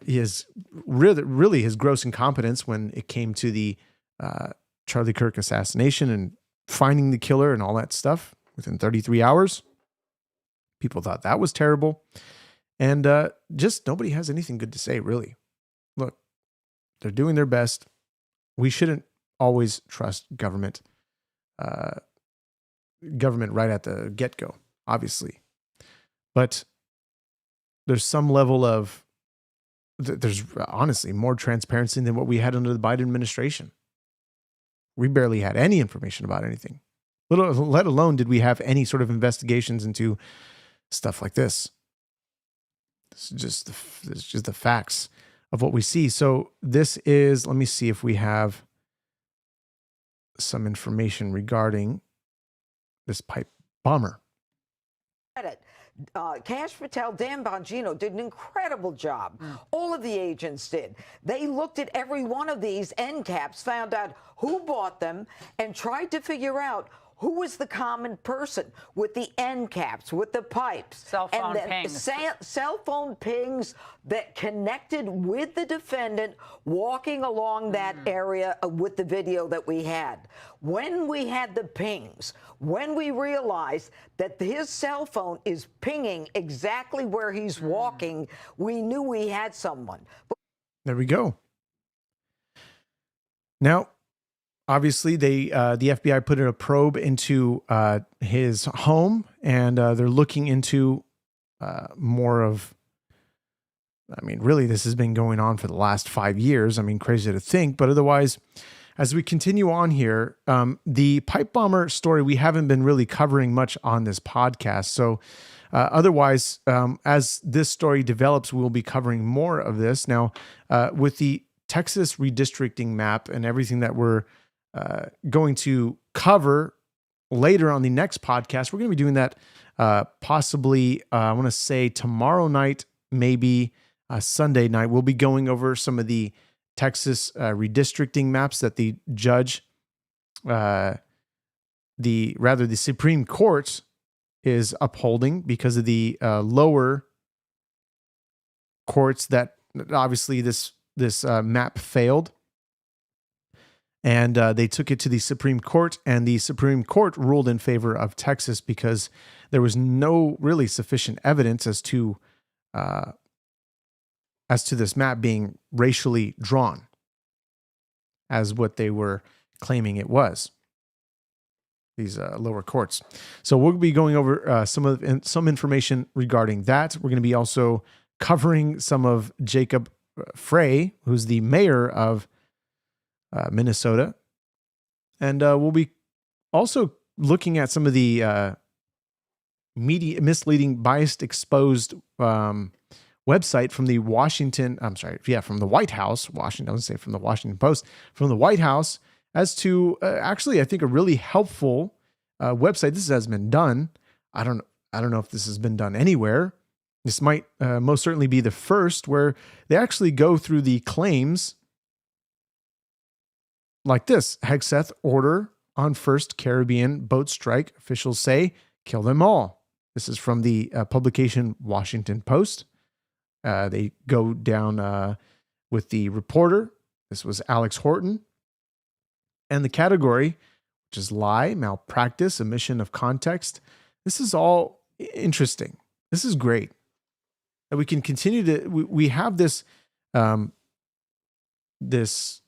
Speaker 2: he is really his gross incompetence when it came to the Charlie Kirk assassination and finding the killer and all that stuff within 33 hours. People thought that was terrible. And just nobody has anything good to say, really. Look, they're doing their best. We shouldn't always trust government right at the get-go, obviously. But there's some level of, there's honestly more transparency than what we had under the Biden administration. We barely had any information about anything, let alone did we have any sort of investigations into stuff like this. It's just the facts of what we see. So this is, let me see if we have some information regarding this pipe bomber.
Speaker 11: Kash Patel, Dan Bongino did an incredible job. All of the agents did. They looked at every one of these end caps, found out who bought them, and tried to figure out who was the common person with the end caps, with the pipes.
Speaker 12: Cell phone pings.
Speaker 11: Cell phone pings that connected with the defendant walking along that area with the video that we had. When we had the pings, when we realized that his cell phone is pinging exactly where he's walking, we knew we had someone.
Speaker 2: There we go. Now, obviously, the FBI put in a probe into his home, and they're looking into more of, really, this has been going on for the last 5 years. Crazy to think, but otherwise, as we continue on here, the pipe bomber story, we haven't been really covering much on this podcast. So otherwise, as this story develops, we'll be covering more of this. Now, with the Texas redistricting map and everything that we're going to cover later on the next podcast, we're going to be doing that possibly, I want to say tomorrow night, maybe Sunday night. We'll be going over some of the Texas redistricting maps that the judge, the Supreme Court is upholding because of the lower courts that obviously this map failed. And they took it to the Supreme Court, and the Supreme Court ruled in favor of Texas because there was no really sufficient evidence as to this map being racially drawn as what they were claiming it was. These lower courts. So we'll be going over some information regarding that. We're going to be also covering some of Jacob Frey, who's the mayor of Minnesota. And we'll be also looking at some of the media misleading, biased, exposed website from the from the White House, Washington, I would say from the Washington Post, from the White House, as to actually, I think, a really helpful website. This has been done. I don't know if this has been done anywhere. This might most certainly be the first, where they actually go through the claims like this: Hegseth order on first Caribbean boat strike. Officials say, kill them all. This is from the publication Washington Post. They go down with the reporter. This was Alex Horton. And the category, which is lie, malpractice, omission of context. This is all interesting. This is great. That we can continue to, we have this, this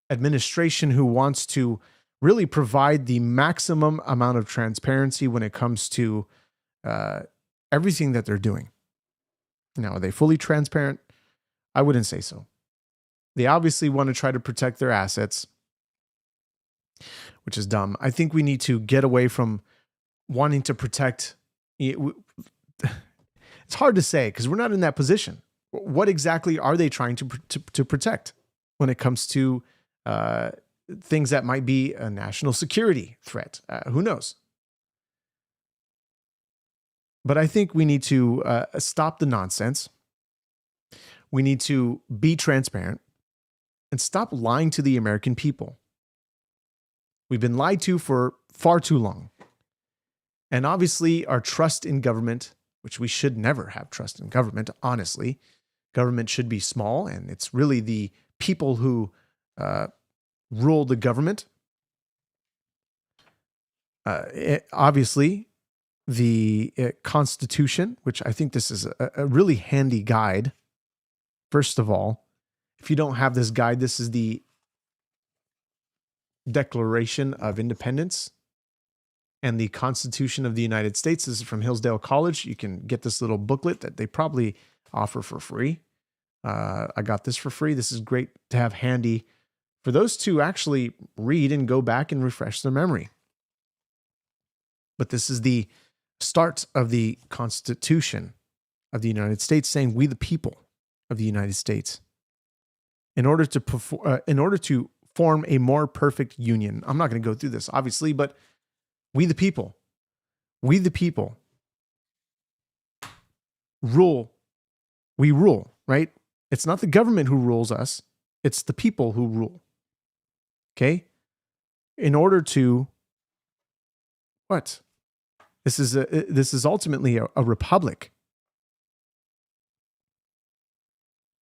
Speaker 2: administration who wants to really provide the maximum amount of transparency when it comes to everything that they're doing. Now, are they fully transparent? I wouldn't say so. They obviously want to try to protect their assets, which is dumb. I think we need to get away from wanting to protect. It's hard to say because we're not in that position. What exactly are they trying to protect when it comes to things that might be a national security threat? Who knows? But I think we need to stop the nonsense. We need to be transparent and stop lying to the American people. We've been lied to for far too long. And obviously, our trust in government, which we should never have trust in government, honestly. Government should be small, and it's really the people who rule the government. Obviously, the Constitution, which I think this is a really handy guide. First of all, if you don't have this guide, this is the Declaration of Independence and the Constitution of the United States. This is from Hillsdale College. You can get this little booklet that they probably offer for free. I got this for free. This is great to have handy for those to actually read and go back and refresh their memory. But this is the start of the Constitution of the United States, saying we the people of the United States. In order to form a more perfect union. I'm not going to go through this, obviously, but we the people rule. We rule, right? It's not the government who rules us. It's the people who rule. Okay? In order to what? This is ultimately a republic.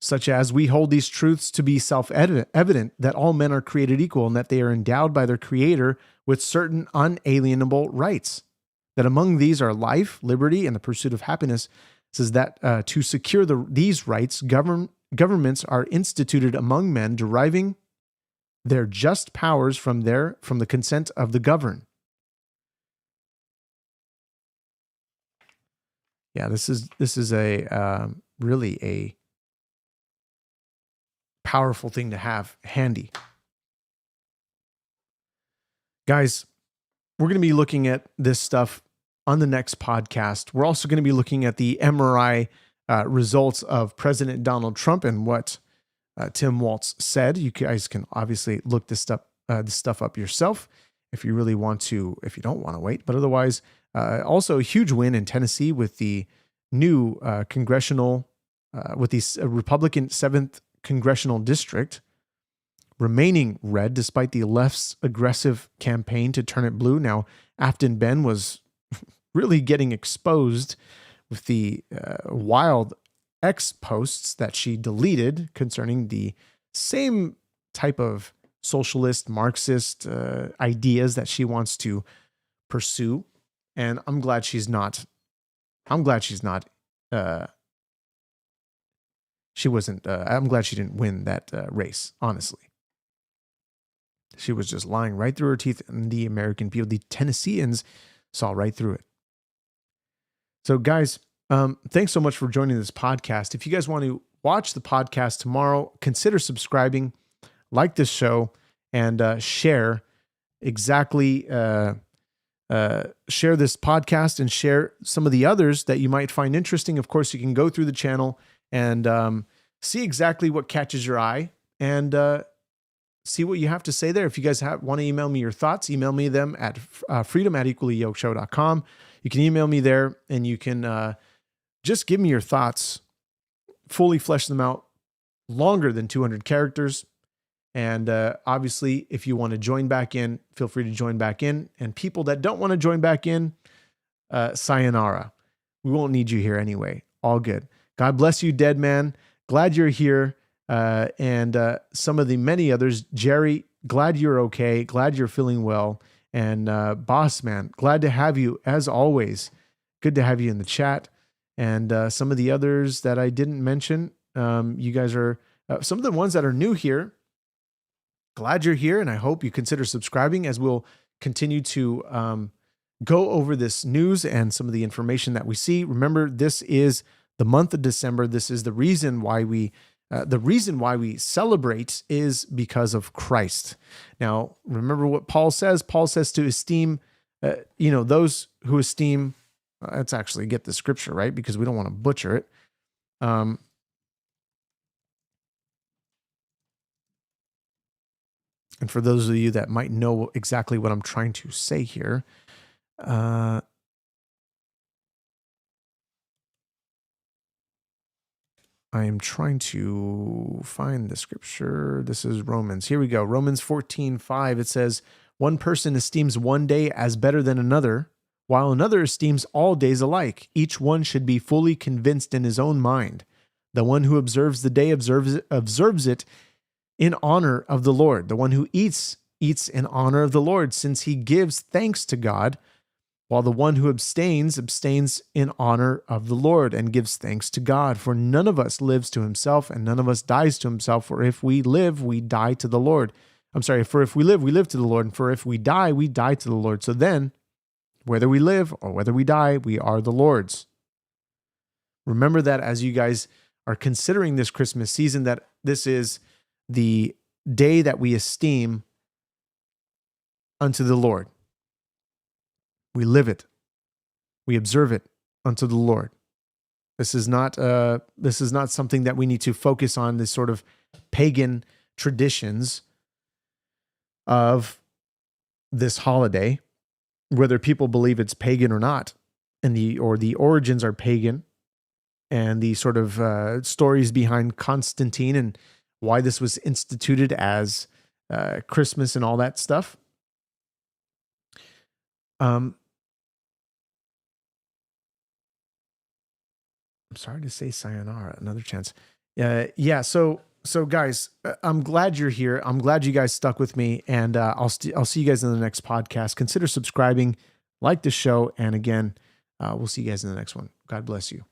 Speaker 2: Such as we hold these truths to be self-evident that all men are created equal and that they are endowed by their creator with certain unalienable rights. That among these are life, liberty, and the pursuit of happiness. It says that to secure these rights, governments are instituted among men, deriving their just powers from the consent of the governed. Yeah, this is a really a powerful thing to have handy. Guys, we're going to be looking at this stuff on the next podcast. We're also going to be looking at the MRI results of President Donald Trump and what Tim Walz said. You guys can obviously look this stuff up yourself if you really want to, if you don't want to wait. But otherwise, also a huge win in Tennessee with the new with the Republican 7th Congressional District remaining red despite the left's aggressive campaign to turn it blue. Now, Afton Ben was really getting exposed with the wild X posts that she deleted concerning the same type of socialist, Marxist ideas that she wants to pursue. And I'm glad she's not. I'm glad she wasn't. I'm glad she didn't win that race, honestly. She was just lying right through her teeth, and the American people, the Tennesseans, saw right through it. So, guys, thanks so much for joining this podcast. If you guys want to watch the podcast tomorrow, consider subscribing, like this show, and share exactly. Share this podcast and share some of the others that you might find interesting. Of course, you can go through the channel and see exactly what catches your eye and see what you have to say there. If you guys want to email me your thoughts, email me them at freedom@equallyyokeshow.com. You can email me there and you can just give me your thoughts, fully flesh them out, longer than 200 characters. And obviously, if you want to join back in, feel free to join back in. And people that don't want to join back in, sayonara. We won't need you here anyway. All good. God bless you, dead man. Glad you're here. And some of the many others. Jerry, glad you're okay. Glad you're feeling well. And Boss Man, glad to have you as always. Good to have you in the chat. And some of the others that I didn't mention, you guys are some of the ones that are new here. Glad you're here, and I hope you consider subscribing as we'll continue to go over this news and some of the information that we see. Remember, this is the month of December. This is the reason why we celebrate is because of Christ. Now, remember what Paul says. Paul says to esteem, those who esteem. Let's actually get the scripture right because we don't want to butcher it. And for those of you that might know exactly what I'm trying to say here, I am trying to find the scripture. This is Romans. Here we go. Romans 14:5. It says, one person esteems one day as better than another, while another esteems all days alike. Each one should be fully convinced in his own mind. The one who observes the day observes it in honor of the Lord. The one who eats in honor of the Lord, since he gives thanks to God, while the one who abstains in honor of the Lord and gives thanks to God. For none of us lives to himself, and none of us dies to himself. For if we live, we die to the Lord. For if we live to the Lord. And for if we die to the Lord. So then, whether we live or whether we die, we are the Lord's. Remember that as you guys are considering this Christmas season, that this is the day that we esteem unto the Lord. We live it. We observe it unto the Lord. This is not something that we need to focus on, this sort of pagan traditions of this holiday, whether people believe it's pagan or not, and the origins are pagan, and the sort of stories behind Constantine and why this was instituted as Christmas and all that stuff. I'm sorry to say sayonara, another chance. So guys, I'm glad you're here. I'm glad you guys stuck with me, and I'll see you guys in the next podcast. Consider subscribing, like the show, and again, we'll see you guys in the next one. God bless you.